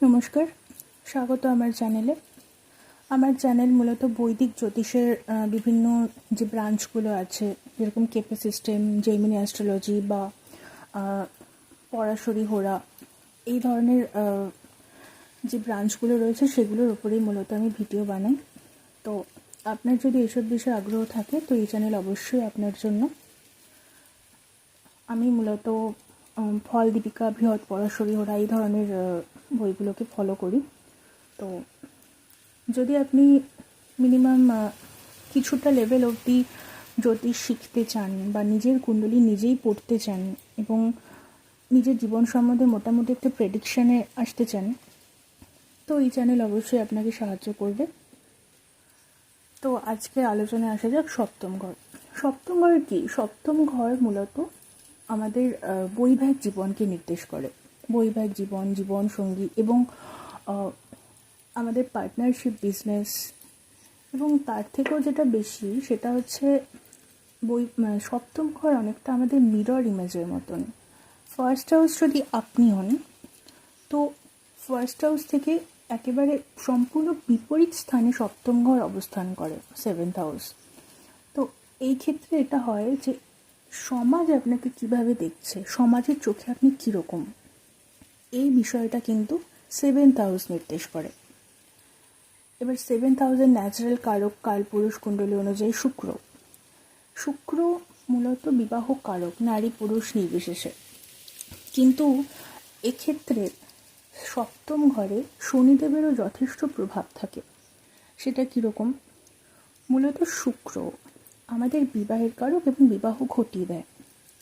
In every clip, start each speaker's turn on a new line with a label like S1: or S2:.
S1: নমস্কার, স্বাগত আমার চ্যানেলে। আমার চ্যানেল মূলত বৈদিক জ্যোতিষের বিভিন্ন যে ব্রাঞ্চগুলো আছে, যেরকম কেপি সিস্টেম, জেমিনি অ্যাস্ট্রোলজি বা পরাশরী হোরা, এই ধরনের যে ব্রাঞ্চগুলো রয়েছে সেগুলোর উপরেই মূলত আমি ভিডিও বানাই। তো আপনার যদি এসব বিষয়ে আগ্রহ থাকে তো এই চ্যানেল অবশ্যই আপনার জন্য। আমি মূলত ফল দীপিকা, বৃহৎ, পরাশরী হোরা এই ধরনের বইগুলোকে ফলো করি। তো যদি আপনি মিনিমাম কিছুটা লেভেল অবধি জ্যোতিষ শিখতে চান বা নিজের কুণ্ডলী নিজেই পড়তে চান এবং নিজের জীবন সম্বন্ধে মোটামুটি একটা প্রেডিকশানে আসতে চান, তো এই চ্যানেল অবশ্যই আপনাকে সাহায্য করবে। তো আজকে আলোচনায় আসা যাক সপ্তম ঘর। সপ্তম ঘর কি? সপ্তম ঘর মূলত আমাদের বৈবাহিক জীবনকে নির্দেশ করে। বৈবাহিক জীবন, জীবন সঙ্গী এবং আমাদের পার্টনারশিপ, বিজনেস, এবং তার থেকেও যেটা বেশি সেটা হচ্ছে সপ্তম ঘর অনেকটা আমাদের মিরর ইমেজের মতন। ফার্স্ট হাউস যদি আপনি হন, তো ফার্স্ট হাউস থেকে একেবারে সম্পূর্ণ বিপরীত স্থানে সপ্তম ঘর অবস্থান করে, 7th হাউস। তো এই ক্ষেত্রে এটা হয় যে সমাজ আপনাকে কিভাবে দেখছে, সমাজের চোখে আপনি কীরকম, এই বিষয়টা কিন্তু 7th হাউস নির্দেশ করে। এবার 7th হাউসের ন্যাচারাল কারক কালপুরুষ কুণ্ডলী অনুযায়ী শুক্র মূলত বিবাহ কারক, নারী পুরুষ নির্বিশেষে। কিন্তু এক্ষেত্রে সপ্তম ঘরে শনিদেবেরও যথেষ্ট প্রভাব থাকে। সেটা কীরকম? মূলত শুক্র আমাদের বিবাহের কারক এবং বিবাহ ঘটিয়ে দেয়,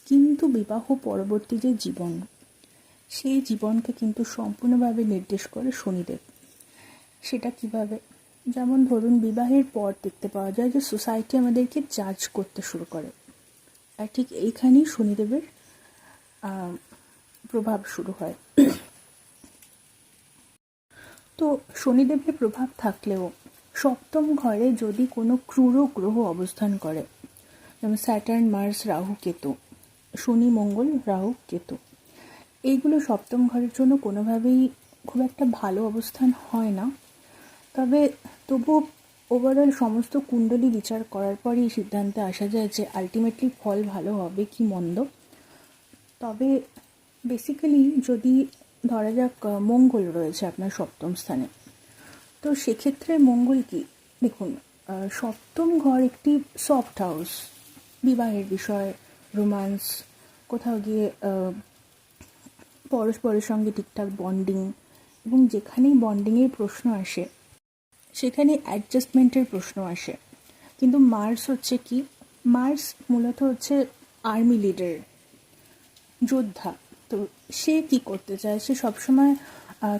S1: কিন্তু বিবাহ পরবর্তী যে জীবন, সেই জীবনকে কিন্তু সম্পূর্ণভাবে নির্দেশ করে শনিদেব। সেটা কিভাবে? যেমন ধরুন, বিবাহের পর দেখতে পাওয়া যায় যে সোসাইটি আমাদেরকে জাজ করতে শুরু করে, আর ঠিক এইখানেই শনিদেবের প্রভাব শুরু হয়। তো শনিদেবের প্রভাব থাকলেও সপ্তম ঘরে যদি কোনো ক্রূর গ্রহ অবস্থান করে, যেমন স্যাটার্ন, মার্স, রাহু, কেতু, শনি, মঙ্গল, রাহু, কেতু, এইগুলো সপ্তম ঘরের জন্য কোনোভাবেই খুব একটা ভালো অবস্থান হয় না। তবে তবু ওভারঅল সমস্ত কুণ্ডলী বিচার করার পরই সিদ্ধান্তে আসা যায় যে আলটিমেটলি ফল ভালো হবে কি মন্দ। তবে বেসিক্যালি যদি ধরা যাক মঙ্গল রয়েছে আপনার সপ্তম স্থানে, তো সেক্ষেত্রে মঙ্গল কি? দেখুন, সপ্তম ঘর একটি সফট হাউস, বিবাহের বিষয়, রোম্যান্স, কোথাও গিয়ে পরস্পরের সঙ্গে ঠিকঠাক বন্ডিং, এবং যেখানেই বন্ডিংয়ের প্রশ্ন আসে সেখানে অ্যাডজাস্টমেন্টের প্রশ্ন আসে। কিন্তু মার্স হচ্ছে কি? মার্স মূলত হচ্ছে আর্মি লিডার, যোদ্ধা। তো সে কি করতে চায়? সে সবসময়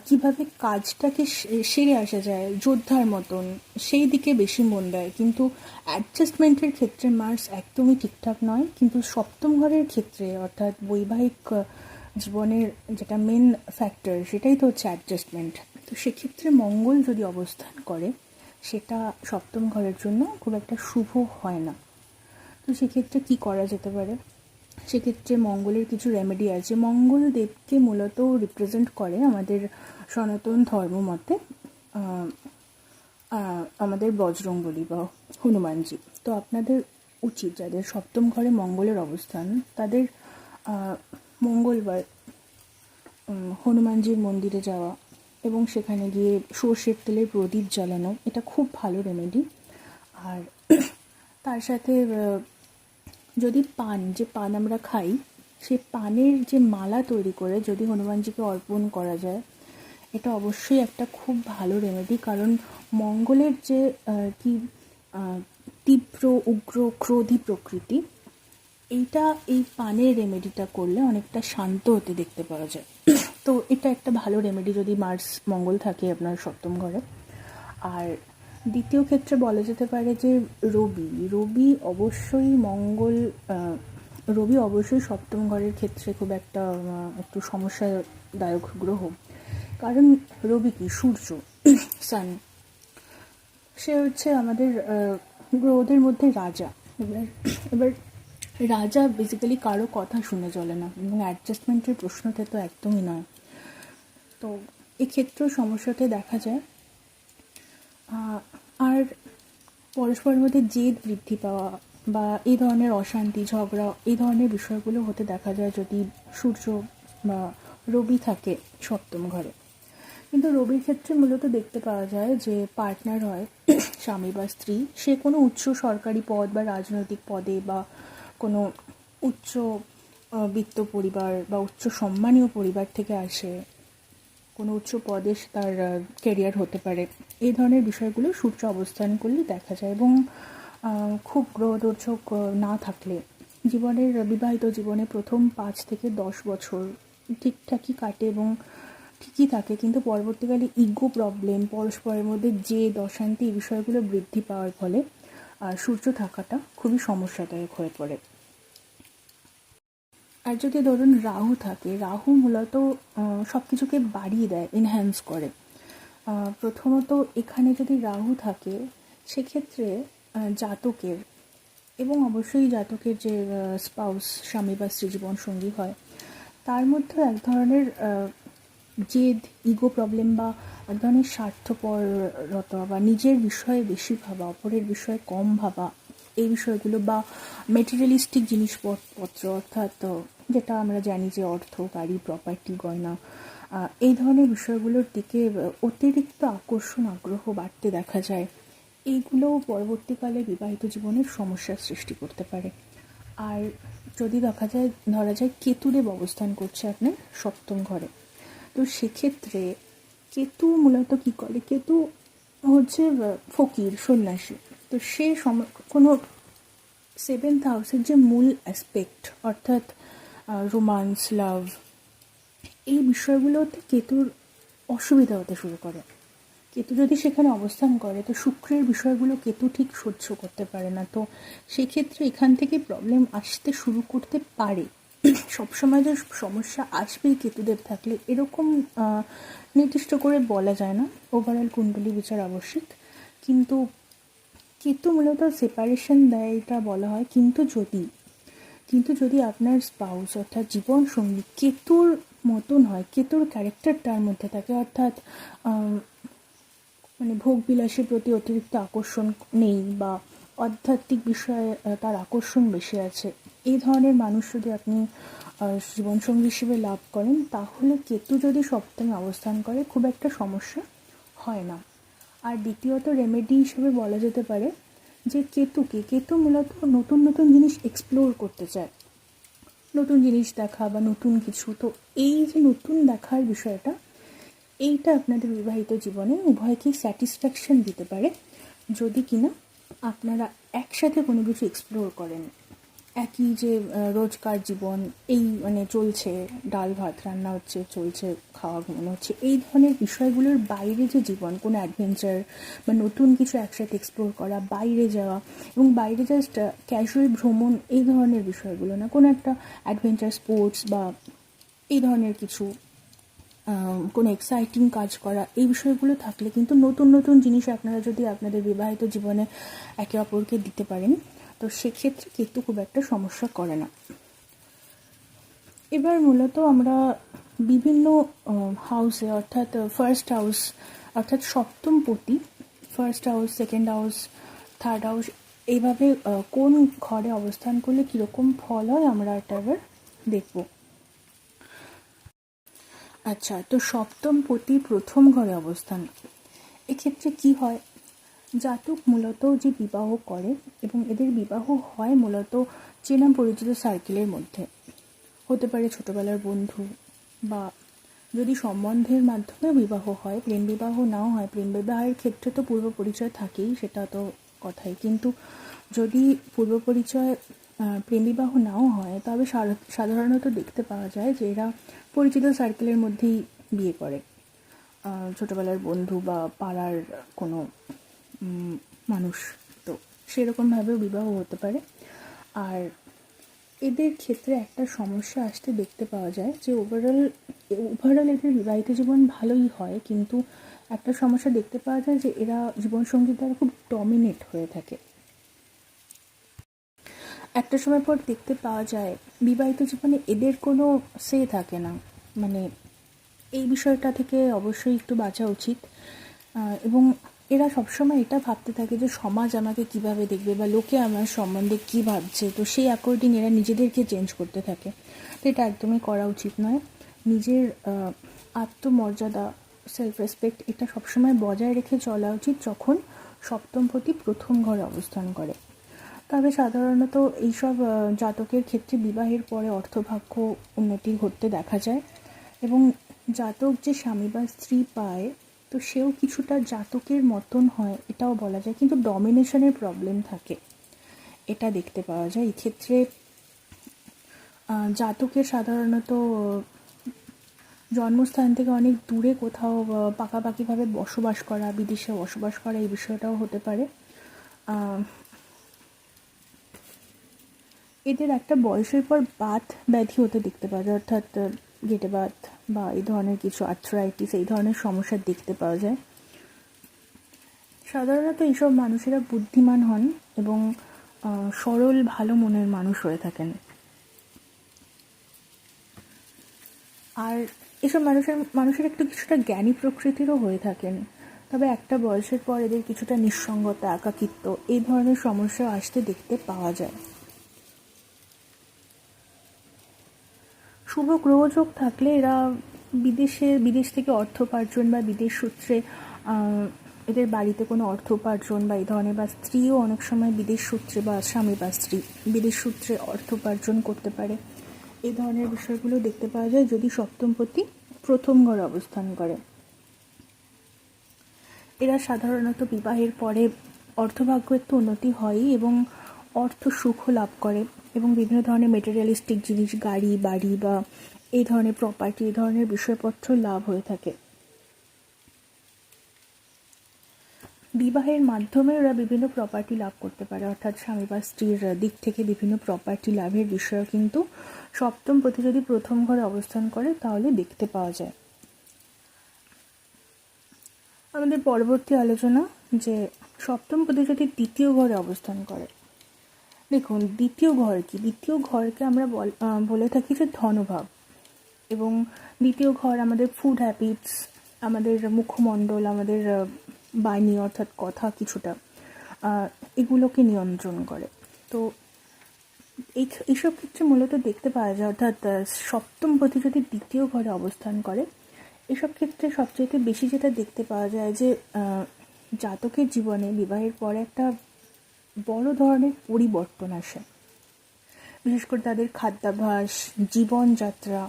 S1: কিভাবে কাজটাকে সেরে আসা যায় যোদ্ধার মতন, সেই দিকে বেশি মন দেয়। কিন্তু অ্যাডজাস্টমেন্টের ক্ষেত্রে মার্স একদমই ঠিকঠাক নয়। কিন্তু সপ্তম ঘরের ক্ষেত্রে, অর্থাৎ বৈবাহিক জীবনের যেটা মেন ফ্যাক্টর, সেটাই তো হচ্ছে অ্যাডজাস্টমেন্ট। তো সেক্ষেত্রে মঙ্গল যদি অবস্থান করে, সেটা সপ্তম ঘরের জন্য খুব একটা শুভ হয় না। তো সেক্ষেত্রে কী করা যেতে পারে? সেক্ষেত্রে মঙ্গলের কিছু রেমেডি আছে। মঙ্গল দেবকে মূলত রিপ্রেজেন্ট করে আমাদের সনাতন ধর্ম মতে আমাদের বজরংবলী বা হনুমানজি। তো আপনাদের উচিত, যাদের সপ্তম ঘরে মঙ্গলের অবস্থান, তাদের মঙ্গলবার হনুমানজির মন্দিরে যাওয়া এবং সেখানে গিয়ে সর্ষের তেলের প্রদীপ জ্বালানো, এটা খুব ভালো রেমেডি। আর তার সাথে যদি পান আমরা খাই, সেই পানের যে মালা তৈরি করে যদি হনুমানজিকে অর্পণ করা যায়, এটা অবশ্যই একটা খুব ভালো রেমেডি। কারণ মঙ্গলের যে তীব্র, উগ্র, ক্রোধী প্রকৃতি, এই পানের রেমেডিটা করলে অনেকটা শান্ত হতে দেখতে পাওয়া যায়। তো এটা একটা ভালো রেমেডি যদি মার্স মঙ্গল থাকে আপনার সপ্তম ঘরে। আর দ্বিতীয় ক্ষেত্রে বলা যেতে পারে যে রবি অবশ্যই সপ্তম ঘরের ক্ষেত্রে খুব একটা একটু সমস্যাদায়ক গ্রহ। কারণ রবি কি? সূর্য, সান, সে হচ্ছে আমাদের গ্রহদের মধ্যে রাজা। এবার রাজা বেসিক্যালি কারো কথা শুনে চলে না, এবং অ্যাডজাস্টমেন্টের প্রশ্নতে তো একদমই নয়। তো এক্ষেত্রেও সমস্যাতে দেখা যায়। আর পরস্পরের মধ্যে জেদ বৃদ্ধি পাওয়া বা এই ধরনের অশান্তি ঝগড়া এই ধরনের বিষয়গুলো হতে দেখা যায় যদি সূর্য বা রবি থাকে সপ্তম ঘরে। কিন্তু রবির ক্ষেত্রে মূলত দেখতে পাওয়া যায় যে পার্টনার হয় স্বামী বা স্ত্রী, সে কোনো উচ্চ সরকারি পদ বা রাজনৈতিক পদে বা কোনো উচ্চ বিত্ত পরিবার বা উচ্চ সম্মানীয় পরিবার থেকে আসে, কোনো উচ্চ পদে তার ক্যারিয়ার হতে পারে। এই ধরনের বিষয়গুলো সূর্য অবস্থান করলে দেখা যায়। এবং খুব গ্রহ দুর্যোগ না থাকলে বিবাহিত জীবনে প্রথম 5 থেকে 10 বছর ঠিকঠাকই কাটে এবং ঠিকই থাকে, কিন্তু পরবর্তীকালে ইগো প্রবলেম, পরস্পরের মধ্যে জেদ অশান্তি এই বিষয়গুলো বৃদ্ধি পাওয়ার ফলে সূর্য থাকাটা খুবই সমস্যাদায়ক হয়ে পড়ে। আর যদি ধরুন রাহু থাকে, রাহু মূলত সব কিছুকে বাড়িয়ে দেয়, এনহ্যান্স করে। প্রথমত এখানে যদি রাহু থাকে সেক্ষেত্রে জাতকের এবং অবশ্যই জাতকের যে স্পাউস স্বামী বা স্ত্রী জীবন সঙ্গী হয় তার মধ্যে এক ধরনের জেদ, ইগো প্রবলেম বা এক ধরনের স্বার্থপরতা বা নিজের বিষয়ে বেশি ভাবা, অপরের বিষয়ে কম ভাবা, এই বিষয়গুলো বা মেটেরিয়ালিস্টিক জিনিসপত্র অর্থাৎ যেটা আমরা জানি যে অর্থ, গাড়ি, প্রপার্টি, গয়না, এই ধরনের বিষয়গুলোর দিকে অতিরিক্ত আকর্ষণ আগ্রহ বাড়তে দেখা যায়। এইগুলো পরবর্তীকালে বিবাহিত জীবনের সমস্যার সৃষ্টি করতে পারে। আর যদি ধরা যায় কেতুদেব অবস্থান করছে আপনার সপ্তম ঘরে, তো সেক্ষেত্রে কেতু মূলত কী করে, কেতু হচ্ছে ফকির, সন্ন্যাসী। তো সে কোনো 7th হাউসের যে মূল অ্যাসপেক্ট অর্থাৎ রোমান্স, লাভ, এই বিষয়গুলোতে কেতুর অসুবিধা হতে শুরু করে। কেতু যদি সেখানে অবস্থান করে তো শুক্রের বিষয়গুলো কেতু ঠিক সহ্য করতে পারে না, তো সেক্ষেত্রে এখান থেকে প্রবলেম আসতে শুরু করতে পারে। সবসময় যে সমস্যা আসবেই কেতুদেব থাকলে এরকম নির্দিষ্ট করে বলা যায় না, ওভারঅল কুণ্ডলী বিচার আবশ্যিক। কিন্তু কেতু মূলত সেপারেশন দেয় এটা বলা হয়। কিন্তু যদি আপনার স্পাউস অর্থাৎ জীবন সঙ্গী কেতুর মতন হয়, কেতুর ক্যারেক্টার তার মধ্যে থাকে, অর্থাৎ মানে ভোগবিলাসের প্রতি অতিরিক্ত আকর্ষণ নেই বা আধ্যাত্মিক বিষয়ে তার আকর্ষণ বেশি আছে, এই ধরনের মানুষ যদি আপনি জীবনসঙ্গী হিসেবে লাভ করেন তাহলে কেতু যদি সপ্তমে অবস্থান করে খুব একটা সমস্যা হয় না। আর দ্বিতীয়ত রেমেডি হিসেবে বলা যেতে পারে যে কেতু মূলত নতুন নতুন জিনিস এক্সপ্লোর করতে চায়, নতুন জিনিস দেখা বা নতুন কিছু। তো এই যে নতুন দেখার বিষয়টা, এইটা আপনাদের বিবাহিত জীবনে উভয়কেই স্যাটিসফ্যাকশন দিতে পারে যদি কিনা আপনারা একসাথে কোনো কিছু এক্সপ্লোর করেন। একই যে রোজকার জীবন এই মানে চলছে, ডাল ভাত রান্না হচ্ছে, চলছে, খাওয়া ঘুমানো হচ্ছে, এই ধরনের বিষয়গুলোর বাইরে যে জীবন, কোনো অ্যাডভেঞ্চার বা নতুন কিছু একসাথে এক্সপ্লোর করা, বাইরে যাওয়া, এবং বাইরে জাস্ট ক্যাজুয়াল ভ্রমণ এই ধরনের বিষয়গুলো না, কোনো একটা অ্যাডভেঞ্চার স্পোর্টস বা এই ধরনের কিছু কোনো এক্সাইটিং কাজ করা, এই বিষয়গুলো থাকলে কিন্তু নতুন নতুন জিনিস আপনারা যদি আপনাদের বিবাহিত জীবনে একে অপরকে দিতে পারেন তো সেক্ষেত্রে কেতু খুব একটা সমস্যা করে না। এবার মূলত আমরা বিভিন্ন হাউসে অর্থাৎ ফার্স্ট হাউস অর্থাৎ সপ্তম পতি, first house, second house, third house, এইভাবে কোন ঘরে অবস্থান করলে কীরকম ফল হয় আমরা এটা এবার দেখব। আচ্ছা, তো সপ্তম পতি প্রথম ঘরে অবস্থান, এক্ষেত্রে কি হয়, জাতক মূলত যে বিবাহ করে এবং এদের বিবাহ হয় মূলত চেনা পরিচিত সার্কেলের মধ্যে, হতে পারে ছোটোবেলার বন্ধু, বা যদি সম্বন্ধের মাধ্যমে বিবাহ হয়, প্রেম বিবাহ নাও হয়, প্রেম বিবাহের ক্ষেত্রে তো পূর্ব পরিচয় থাকেই, সেটা তো কথাই। কিন্তু যদি পূর্ব পরিচয় প্রেম বিবাহ নাও হয় তবে সাধারণত দেখতে পাওয়া যায় যে এরা পরিচিত সার্কেলের মধ্যেই বিয়ে করে, ছোটোবেলার বন্ধু বা পাড়ার কোনো মানুষ, তো সেরকমভাবেও বিবাহ হতে পারে। আর এদের ক্ষেত্রে একটা সমস্যা আসতে দেখতে পাওয়া যায় যে ওভারঅল এদের বিবাহিত জীবন ভালোই হয়, কিন্তু একটা সমস্যা দেখতে পাওয়া যায় যে এরা জীবনসঙ্গীর দ্বারা খুব ডমিনেট হয়ে থাকে। একটা সময় পর দেখতে পাওয়া যায় বিবাহিত জীবনে এদের কোনো সে থাকে না, মানে এই বিষয়টা থেকে অবশ্যই একটু বাঁচা উচিত। এবং এরা সবসময় এটা ভাবতে থাকে যে সমাজ আমাকে কিভাবে দেখবে বা লোকে আমার সম্বন্ধে কী ভাবছে, তো সেই অ্যাকর্ডিং এরা নিজেদেরকে চেঞ্জ করতে থাকে। তো এটা একদমই করা উচিত নয়। নিজের আত্মমর্যাদা, সেলফ রেসপেক্ট এটা সবসময় বজায় রেখে চলা উচিত যখন সপ্তমপতি প্রথম ঘরে অবস্থান করে। তবে সাধারণত এইসব জাতকের ক্ষেত্রে বিবাহের পরে অর্থভাগ্য উন্নতি ঘটতে দেখা যায়, এবং জাতক যে স্বামী বা স্ত্রী পায় তো সেও কিছুটা জাতকের মতন হয় এটাও বলা যায়, কিন্তু ডমিনেশনের প্রবলেম থাকে, এটা দেখতে পাওয়া যায়। এই ক্ষেত্রে জাতকের সাধারণত জন্মস্থান থেকে অনেক দূরে কোথাও পাকাপাকিভাবে বসবাস করা, বিদেশে বসবাস করা, এই বিষয়টাও হতে পারে। এদের একটা বয়সের পর বাত ব্যাধি হতে দেখতে পাওয়া যায়, অর্থাৎ গেটে বাত বা এই ধরনের কিছু আর্থ্রাইটিস, এই ধরনের সমস্যা দেখতে পাওয়া যায়। সাধারণত এইসব মানুষেরা বুদ্ধিমান হন এবং সরল ভালো মনের মানুষ হয়ে থাকেন। আর এসব মানুষের একটু কিছুটা জ্ঞানী প্রকৃতিরও হয়ে থাকেন। তবে একটা বয়সের পর এদের কিছুটা নিঃসঙ্গতা, একাকিত্ব এই ধরনের সমস্যা আসতে দেখতে পাওয়া যায়। শুভ গ্রহযোগ থাকলে এরা বিদেশ থেকে অর্থ উপার্জন বা বিদেশ সূত্রে এদের বাড়িতে কোনো অর্থ উপার্জন বা এই ধরনের, বা স্ত্রীও অনেক সময় বিদেশ সূত্রে বা স্বামী বা স্ত্রী বিদেশ সূত্রে অর্থ উপার্জন করতে পারে। এই ধরনের বিষয়গুলো দেখতে পাওয়া যায় যদি সপ্তমপতি প্রথম ঘরে অবস্থান করে। এরা সাধারণত বিবাহের পরে অর্থভাগ্য একটু উন্নতি হয় এবং অর্থ সুখও লাভ করে, এবং বিভিন্ন ধরনের মেটেরিয়ালিস্টিক জিনিস, গাড়ি বাড়ি বা এই ধরনের প্রপার্টি, এই ধরনের বিষয়পত্র লাভ হয়ে থাকে। বিবাহের মাধ্যমে ওরা বিভিন্ন প্রপার্টি লাভ করতে পারে, অর্থাৎ স্বামী বা স্ত্রীর দিক থেকে বিভিন্ন প্রপার্টি লাভের বিষয়ও কিন্তু সপ্তমপতি যদি প্রথম ঘরে অবস্থান করে তাহলে দেখতে পাওয়া যায়। আমাদের পরবর্তী আলোচনা যে সপ্তমপতি যদি দ্বিতীয় ঘরে অবস্থান করে। দেখুন, দ্বিতীয় ঘর কি? দ্বিতীয় ঘরকে আমরা বলে থাকি যে ধনভাব, এবং দ্বিতীয় ঘর আমাদের ফুড হ্যাবিটস, আমাদের মুখমণ্ডল, আমাদের বাণী অর্থাৎ কথা কিছুটা, এগুলোকে নিয়ন্ত্রণ করে। তো এইসব ক্ষেত্রে মূলত দেখতে পাওয়া যায়, অর্থাৎ সপ্তমপতি যদি দ্বিতীয় ঘরে অবস্থান করে, এসব ক্ষেত্রে সবচেয়ে বেশি যেটা দেখতে পাওয়া যায় যে জাতকের জীবনে বিবাহের পরে একটা বড় ধরনের পরিবর্তন আসে। বিশেষ করে তাদের খাদ্যাভ্যাস, জীবনযাত্রা,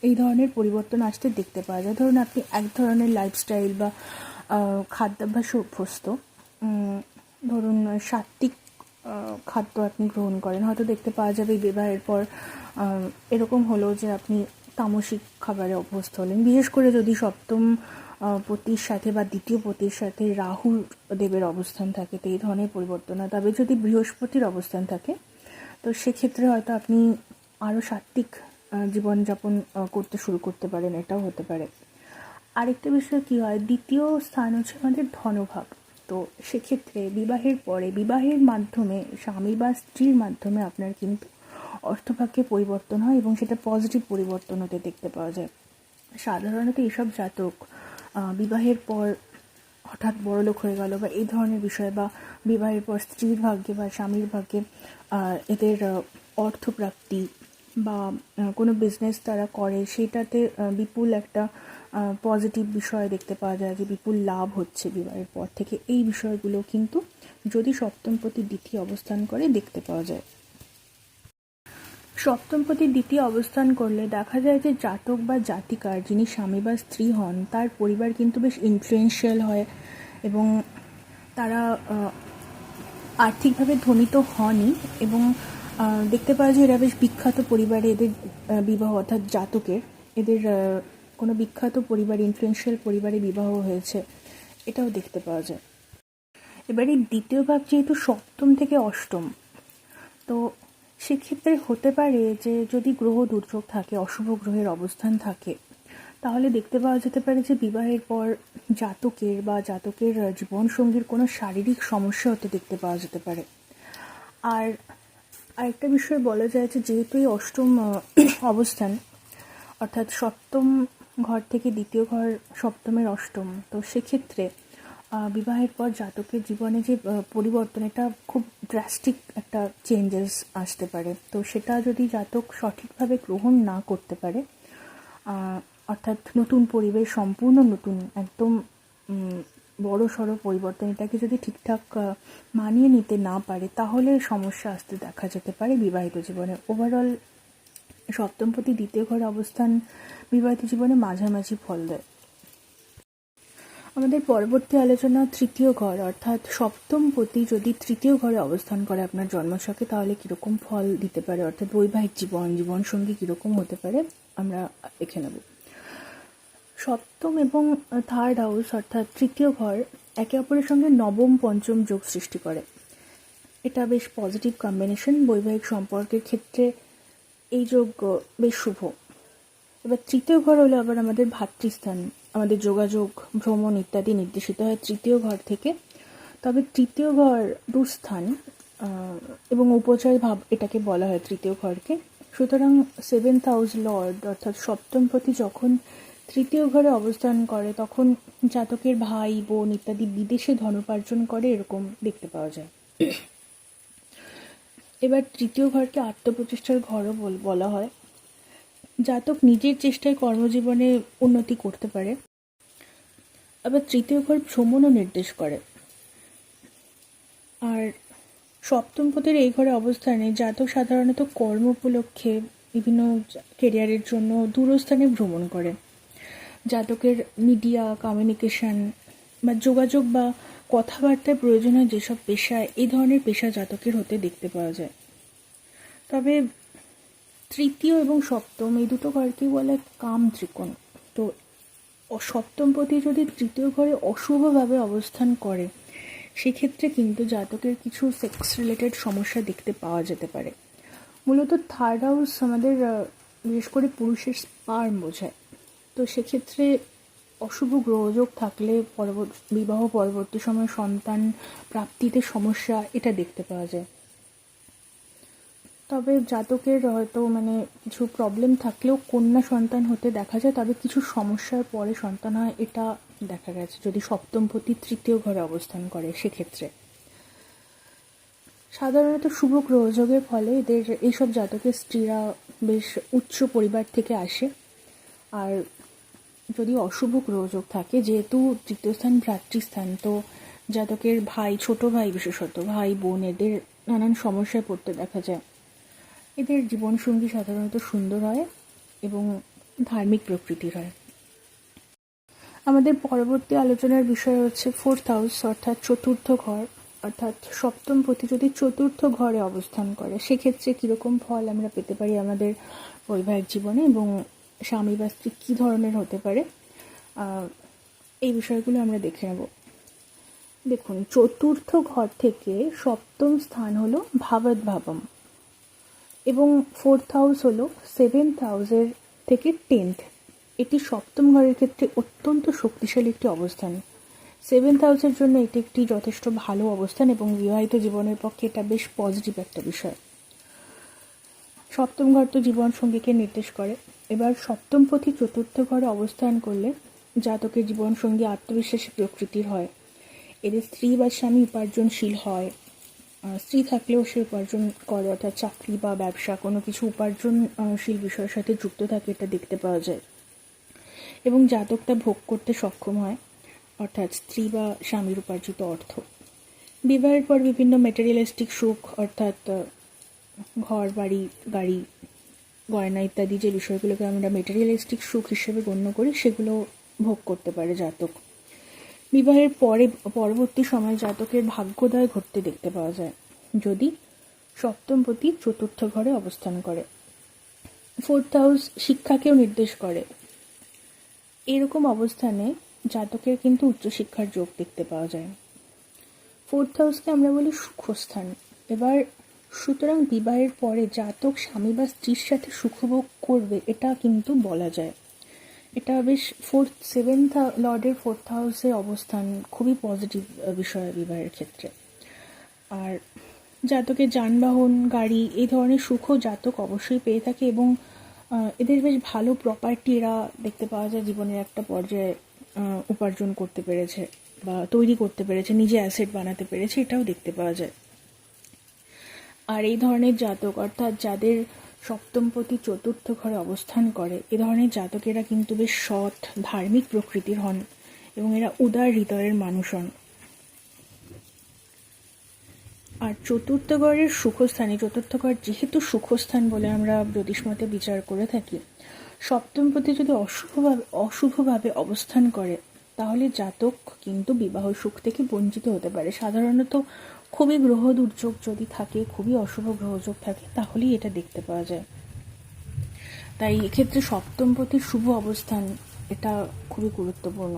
S1: এই ধরনের পরিবর্তন আসতে দেখতে পাওয়া যায়। ধরুন আপনি এক ধরনের লাইফস্টাইল বা খাদ্যাভ্যাসে অভ্যস্ত, ধরুন সাত্ত্বিক খাদ্য আপনি গ্রহণ করেন, হয়তো দেখতে পাওয়া যাবে বিবাহের পর এরকম হলো যে আপনি তামসিক খাবারে অভ্যস্ত হলেন। বিশেষ করে যদি সপ্তম পতির সাথে বা দ্বিতীয় পতির সাথে রাহু দেবের অবস্থান থাকে তো এই ধরনের পরিবর্তন হয়। তবে যদি বৃহস্পতির অবস্থান থাকে তো সেক্ষেত্রে হয়তো আপনি আরও সাত্ত্বিক জীবনযাপন করতে শুরু করতে পারেন, এটাও হতে পারে। আরেকটা বিষয় কী হয়, দ্বিতীয় স্থান হচ্ছে আমাদের ধনভাব। তো সেক্ষেত্রে বিবাহের পরে, বিবাহের মাধ্যমে স্বামী বা স্ত্রীর মাধ্যমে আপনার কিন্তু অর্থভাগ্যে পরিবর্তন হয় এবং সেটা পজিটিভ পরিবর্তন হতে দেখতে পাওয়া যায়। সাধারণত এইসব জাতক বিবাহের পর হঠাৎ বড়লোক হয়ে গেল বা এই ধরনের বিষয়, বা বিবাহের পর স্ত্রীর ভাগ্যে বা স্বামীর ভাগ্যে এদের অর্থপ্রাপ্তি বা কোনো বিজনেস তারা করে সেটাতে বিপুল একটা পজিটিভ বিষয় দেখতে পাওয়া যায় যে বিপুল লাভ হচ্ছে বিবাহের পর থেকে, এই বিষয়গুলো কিন্তু যদি সপ্তমপতি দ্বিতীয় অবস্থান করে দেখতে পাওয়া যায়। সপ্তমপতি দ্বিতীয় অবস্থান করলে দেখা যায় যে জাতক বা জাতিকার যিনি স্বামী বা স্ত্রী হন তার পরিবার কিন্তু বেশ ইনফ্লুয়েন্সিয়াল হয়, এবং তারা আর্থিকভাবে ধনী তো হনই, এবং দেখতে পাওয়া যায় এরা বেশ বিখ্যাত পরিবারে এদের বিবাহ, অর্থাৎ জাতকের এদের কোনো বিখ্যাত পরিবার, ইনফ্লুয়েন্সিয়াল পরিবারে বিবাহ হয়েছে, এটাও দেখতে পাওয়া যায়। এবারে দ্বিতীয় ভাব যেহেতু সপ্তম থেকে অষ্টম, তো সেক্ষেত্রে হতে পারে যে যদি গ্রহ দুর্যোগ থাকে, অশুভ গ্রহের অবস্থান থাকে, তাহলে দেখতে পাওয়া যেতে পারে যে বিবাহের পর জাতকের বা জাতকের জীবনসঙ্গীর কোনো শারীরিক সমস্যা হতে দেখতে পাওয়া যেতে পারে। আর আরেকটা বিষয় বলা যায় যে যেহেতু এই অষ্টম অবস্থান, অর্থাৎ সপ্তম ঘর থেকে দ্বিতীয় ঘর সপ্তমের অষ্টম, তো সেক্ষেত্রে বিবাহের পর জাতকের জীবনে যে পরিবর্তন, এটা খুব ড্রাস্টিক একটা চেঞ্জেস আসতে পারে। তো সেটা যদি জাতক সঠিকভাবে গ্রহণ না করতে পারে, অর্থাৎ নতুন পরিবেশ, সম্পূর্ণ নতুন একদম বড় সড়ো পরিবর্তন, এটাকে যদি ঠিকঠাক মানিয়ে নিতে না পারে, তাহলে সমস্যা আসতে দেখা যেতে পারে বিবাহিত জীবনে। ওভারঅল সপ্তমপতি দ্বিতীয় ঘরে অবস্থান বিবাহিত জীবনে মাঝামাঝি ফল দেয়। আমাদের পরবর্তী আলোচনা তৃতীয় ঘর, অর্থাৎ সপ্তমপতি যদি তৃতীয় ঘরে অবস্থান করে আপনার জন্মছকে, তাহলে কীরকম ফল দিতে পারে, অর্থাৎ বৈবাহিক জীবনসঙ্গী কীরকম হতে পারে আমরা দেখে নেব। সপ্তম এবং থার্ড হাউস অর্থাৎ তৃতীয় ঘর একে অপরের সঙ্গে নবম পঞ্চম যোগ সৃষ্টি করে। এটা বেশ পজিটিভ কম্বিনেশন। বৈবাহিক সম্পর্কের ক্ষেত্রে এই যোগ বেশ শুভ। এবার তৃতীয় ঘর হলো আবার আমাদের ভাতৃস্থান, আমাদের যোগাযোগ, ভ্রমণ ইত্যাদি নির্দেশিত হয় তৃতীয় ঘর থেকে। তবে তৃতীয় ঘর দুস্থান এবং উপচয় ভাব এটাকে বলা হয় তৃতীয় ঘরকে। সুতরাং সেভেন্থ হাউস লর্ড অর্থাৎ সপ্তমপতি যখন তৃতীয় ঘরে অবস্থান করে, তখন জাতকের ভাই বোন ইত্যাদি বিদেশে ধনোপার্জন করে, এরকম দেখতে পাওয়া যায়। এবার তৃতীয় ঘরকে আত্মপ্রতিষ্ঠার ঘরও বলা হয়। জাতক নিজের চেষ্টায় কর্মজীবনে উন্নতি করতে পারে। আবার তৃতীয় ঘর ভ্রমণও নির্দেশ করে। আর সপ্তমপতির এই ঘরে অবস্থানে জাতক সাধারণত কর্ম উপলক্ষে বিভিন্ন কেরিয়ারের জন্য দূরস্থানে ভ্রমণ করে। জাতকের মিডিয়া, কমিউনিকেশন বা যোগাযোগ বা কথাবার্তায় প্রয়োজন হয় যেসব পেশায়, এই ধরনের পেশা জাতকের হতে দেখতে পাওয়া যায়। তবে তৃতীয় এবং সপ্তম এই দুটো ঘরকেই বলে কাম ত্রিকোণ। তো সপ্তমপতি যদি তৃতীয় ঘরে অশুভভাবে অবস্থান করে, সেক্ষেত্রে কিন্তু জাতকের কিছু সেক্স রিলেটেড সমস্যা দেখতে পাওয়া যেতে পারে। মূলত থার্ড হাউস আমাদের বিশেষ করে পুরুষের স্পার্ম বোঝায়। তো সেক্ষেত্রে অশুভ গ্রহযোগ থাকলে বিবাহ পরবর্তী সময় সন্তান প্রাপ্তিতে সমস্যা এটা দেখতে পাওয়া যায়। তবে জাতকের হয়তো কিছু প্রবলেম থাকলেও কন্যা সন্তান হতে দেখা যায়, তবে কিছু সমস্যার পরে সন্তান হয়, এটা দেখা গেছে যদি সপ্তমপতি তৃতীয় ঘরে অবস্থান করে। সেক্ষেত্রে সাধারণত শুভ গ্রহযোগের ফলে এদের এইসব জাতকের স্ত্রীরা বেশ উচ্চ পরিবার থেকে আসে। আর যদি অশুভ গ্রহযোগ থাকে, যেহেতু তৃতীয় স্থান ভ্রাতৃস্থান, তো জাতকের ভাই, ছোট ভাই, বিশেষত ভাই বোন, এদের নানান সমস্যায় পড়তে দেখা যায়। এদের জীবনসঙ্গী সাধারণত সুন্দর হয় এবং ধার্মিক প্রকৃতির হয়। আমাদের পরবর্তী আলোচনার বিষয় হচ্ছে ফোর্থ হাউস অর্থাৎ চতুর্থ ঘর, অর্থাৎ সপ্তমপতি যদি চতুর্থ ঘরে অবস্থান করে, সেক্ষেত্রে কীরকম ফল আমরা পেতে পারি আমাদের বৈবাহিক জীবনে, এবং স্বামী বা স্ত্রী কী ধরনের হতে পারে, এই বিষয়গুলো আমরা দেখে নেব। দেখুন, চতুর্থ ঘর থেকে সপ্তম স্থান হলো ভাবদ ভাবম এবং ফোর্থ হাউস হলো সেভেন্থ হাউসের থেকে 10th। এটি সপ্তম ঘরের ক্ষেত্রে অত্যন্ত শক্তিশালী একটি অবস্থান। সেভেন্থ হাউসের জন্য এটি একটি যথেষ্ট ভালো অবস্থান এবং বিবাহিত জীবনের পক্ষে এটা বেশ পজিটিভ একটা বিষয়। সপ্তম ঘর তো জীবন সঙ্গীকে নির্দেশ করে। এবার সপ্তমপতি চতুর্থ ঘরে অবস্থান করলে জাতকের জীবনসঙ্গী আত্মবিশ্বাসী প্রকৃতির হয়। এদের স্ত্রী বা স্বামী উপার্জনশীল হয়। স্ত্রী থাকলেও সে উপার্জন করে, অর্থাৎ চাকরি বা ব্যবসা কোনো কিছু উপার্জনশীল বিষয়ের সাথে যুক্ত থাকে, এটা দেখতে পাওয়া যায়। এবং জাতকটা ভোগ করতে সক্ষম হয়, অর্থাৎ স্ত্রী বা স্বামীর উপার্জিত অর্থ। বিবাহের পর বিভিন্ন ম্যাটেরিয়ালিস্টিক সুখ, অর্থাৎ ঘর বাড়ি গাড়ি গয়না ইত্যাদি যে বিষয়গুলোকে আমরা ম্যাটেরিয়ালিস্টিক সুখ হিসেবে গণ্য করি, সেগুলো ভোগ করতে পারে জাতক। বিবাহের পরবর্তী সময় জাতকের ভাগ্যোদয় ঘটতে দেখতে পাওয়া যায় যদি সপ্তমপতি চতুর্থ ঘরে অবস্থান করে। ফোর্থ হাউস শিক্ষাকেও নির্দেশ করে। এরকম অবস্থানে জাতকের কিন্তু উচ্চশিক্ষার যোগ দেখতে পাওয়া যায়। ফোর্থ হাউসকে আমরা বলি সুখস্থান। এবার সুতরাং বিবাহের পরে জাতক স্বামী বা স্ত্রীর সাথে সুখভোগ করবে, এটা কিন্তু বলা যায়। এটা বেশ সেভেন্থ লর্ডের ফোর্থ হাউসে অবস্থান খুবই পজিটিভ বিষয় বিবাহের ক্ষেত্রে। আর জাতকের যানবাহন, গাড়ি এই ধরনের সুখও জাতক অবশ্যই পেয়ে থাকে এবং এদের বেশ ভালো প্রপার্টি এরা দেখতে পাওয়া যায়, জীবনের একটা পর্যায়ে উপার্জন করতে পেরেছে বা তৈরি করতে পেরেছে, নিজে অ্যাসেট বানাতে পেরেছে, এটাও দেখতে পাওয়া যায়। আর এই ধরনের জাতক, অর্থাৎ যাদের সপ্তমপতি চতুর্থ ঘরে অবস্থান করে, এ ধরনের জাতকেরা কিন্তু বেশ সৎ, ধার্মিক প্রকৃতির হন এবং এরা উদার হৃদয়ের মানুষ হন। আর চতুর্থ ঘরের সুখস্থানে, চতুর্থ ঘর যেহেতু সুখস্থান বলে আমরা জ্যোতিষমতে বিচার করে থাকি, সপ্তমপতি যদি অশুভভাবে অবস্থান করে তাহলে জাতক কিন্তু বিবাহ সুখ থেকে বঞ্চিত হতে পারে। সাধারণত খুবই গ্রহ দুর্যোগ যদি থাকে, খুবই অশুভ গ্রহযোগ থাকে, তাহলেই এটা দেখতে পাওয়া যায়। তাই এক্ষেত্রে সপ্তমপতির শুভ অবস্থান এটা খুবই গুরুত্বপূর্ণ।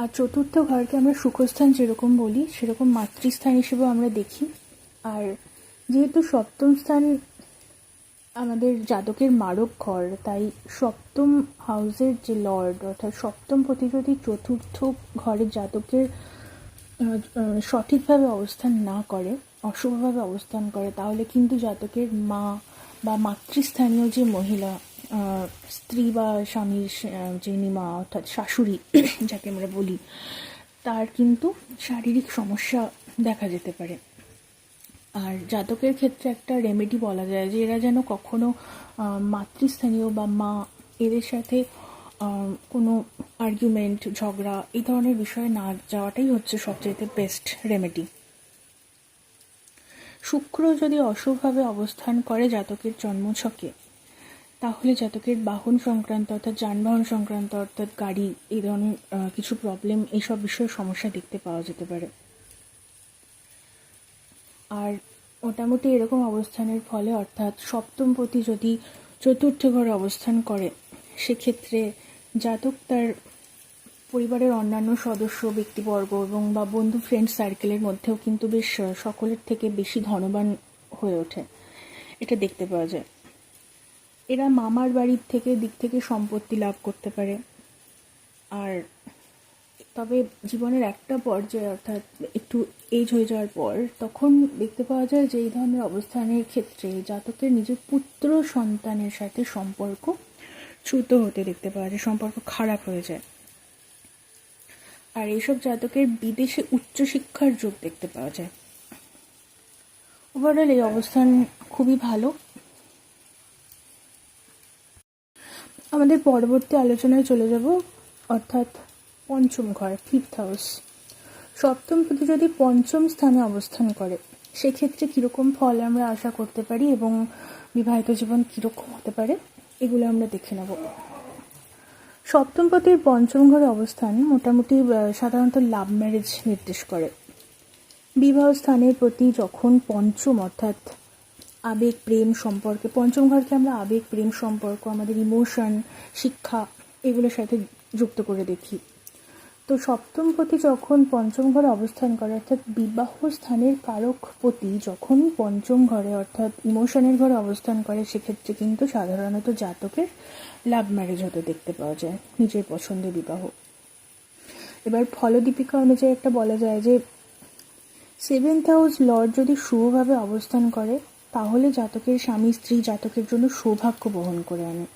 S1: আর চতুর্থ ঘরকে আমরা সুখস্থান যেরকম বলি, সেরকম মাতৃস্থান হিসেবেও আমরা দেখি। আর যেহেতু সপ্তম স্থান আমাদের জাতকের মারক ঘর, তাই সপ্তম হাউসের যে লর্ড, অর্থাৎ সপ্তমপতি যদি চতুর্থ ঘরের জাতকের সঠিকভাবে অবস্থান না করে, অশুভভাবে অবস্থান করে, তাহলে কিন্তু জাতকের মা বা মাতৃস্থানীয় যে মহিলা, স্ত্রী বা স্বামীর যিনি মা, অর্থাৎ শাশুড়ি যাকে আমরা বলি, তার কিন্তু শারীরিক সমস্যা দেখা যেতে পারে। আর জাতকের ক্ষেত্রে একটা রেমেডি বলা যায় যে এরা যেন কখনো মাতৃস্থানীয় বা মা, এদের সাথে কোনো আর্গুমেন্ট, ঝগড়া এই ধরনের বিষয়ে না যাওয়াটাই হচ্ছে সবচেয়ে বেস্ট রেমেডি। শুক্র যদি অশুভভাবে অবস্থান করে জাতকের জন্মছকে, তাহলে জাতকের বাহন সংক্রান্ত, অর্থাৎ যানবাহন সংক্রান্ত, অর্থাৎ গাড়ি, এই ধরনের কিছু প্রবলেম, এইসব বিষয়ে সমস্যা দেখতে পাওয়া যেতে পারে। আর মোটামুটি এরকম অবস্থানের ফলে, অর্থাৎ সপ্তমপতি যদি চতুর্থ ঘরে অবস্থান করে, সেক্ষেত্রে জাতক তার পরিবারের অন্যান্য সদস্য, ব্যক্তিবর্গ এবং বা বন্ধু ফ্রেন্ড সার্কেলের মধ্যেও কিন্তু বেশ সকলের থেকে বেশি ধনবান হয়ে ওঠে, এটা দেখতে পাওয়া যায়। এরা মামার বাড়ির দিক থেকে সম্পত্তি লাভ করতে পারে। আর তবে জীবনের একটা পর্যায়ে, অর্থাৎ একটু এজ হয়ে যাওয়ার পর, তখন দেখতে পাওয়া যায় যে এই ধরনের অবস্থানের ক্ষেত্রে জাতকের নিজের পুত্র সন্তানের সাথে সম্পর্ক চ্যুত হতে দেখতে পাওয়া যায়, সম্পর্ক খারাপ হয়ে যায়। আর এইসব জাতকের বিদেশে উচ্চশিক্ষার যোগ দেখতে পাওয়া যায়। ওভারঅল এই অবস্থান খুবই ভালো। আমাদের পরবর্তী আলোচনায় চলে যাব, অর্থাৎ পঞ্চম ঘর, ফিফথ হাউস। সপ্তমপতি যদি পঞ্চম স্থানে অবস্থান করে, সেক্ষেত্রে কীরকম ফল আমরা আশা করতে পারি এবং বিবাহিত জীবন কীরকম হতে পারে, এগুলো আমরা দেখে নেব। সপ্তমপতির পঞ্চম ঘরে অবস্থান মোটামুটি সাধারণত লাভ ম্যারেজ নির্দেশ করে। বিবাহ স্থানের প্রতি যখন পঞ্চম, অর্থাৎ আবেগ প্রেম সম্পর্কে, পঞ্চম ঘরকে আমরা আবেগ প্রেম সম্পর্ক, আমাদের ইমোশন, শিক্ষা, এগুলোর সাথে যুক্ত করে দেখি। তো সপ্তমপতি যখন পঞ্চম ঘরে অবস্থান করে, অর্থাৎ বিবাহ স্থানের কারকপতি যখন পঞ্চম ঘরে, অর্থাৎ ইমোশনের ঘরে অবস্থান করে, সেক্ষেত্রে কিন্তু সাধারণত জাতকের লাভ ম্যারেজ হতে দেখতে পাওয়া যায়, নিজের পছন্দের বিবাহ। এবার ফলদীপিকা অনুযায়ী একটা বলা যায় যে সেভেন্থ হাউস লর্ড যদি শুভভাবে অবস্থান করে, তাহলে জাতকের স্বামী স্ত্রী জাতকের জন্য সৌভাগ্য বহন করে আনে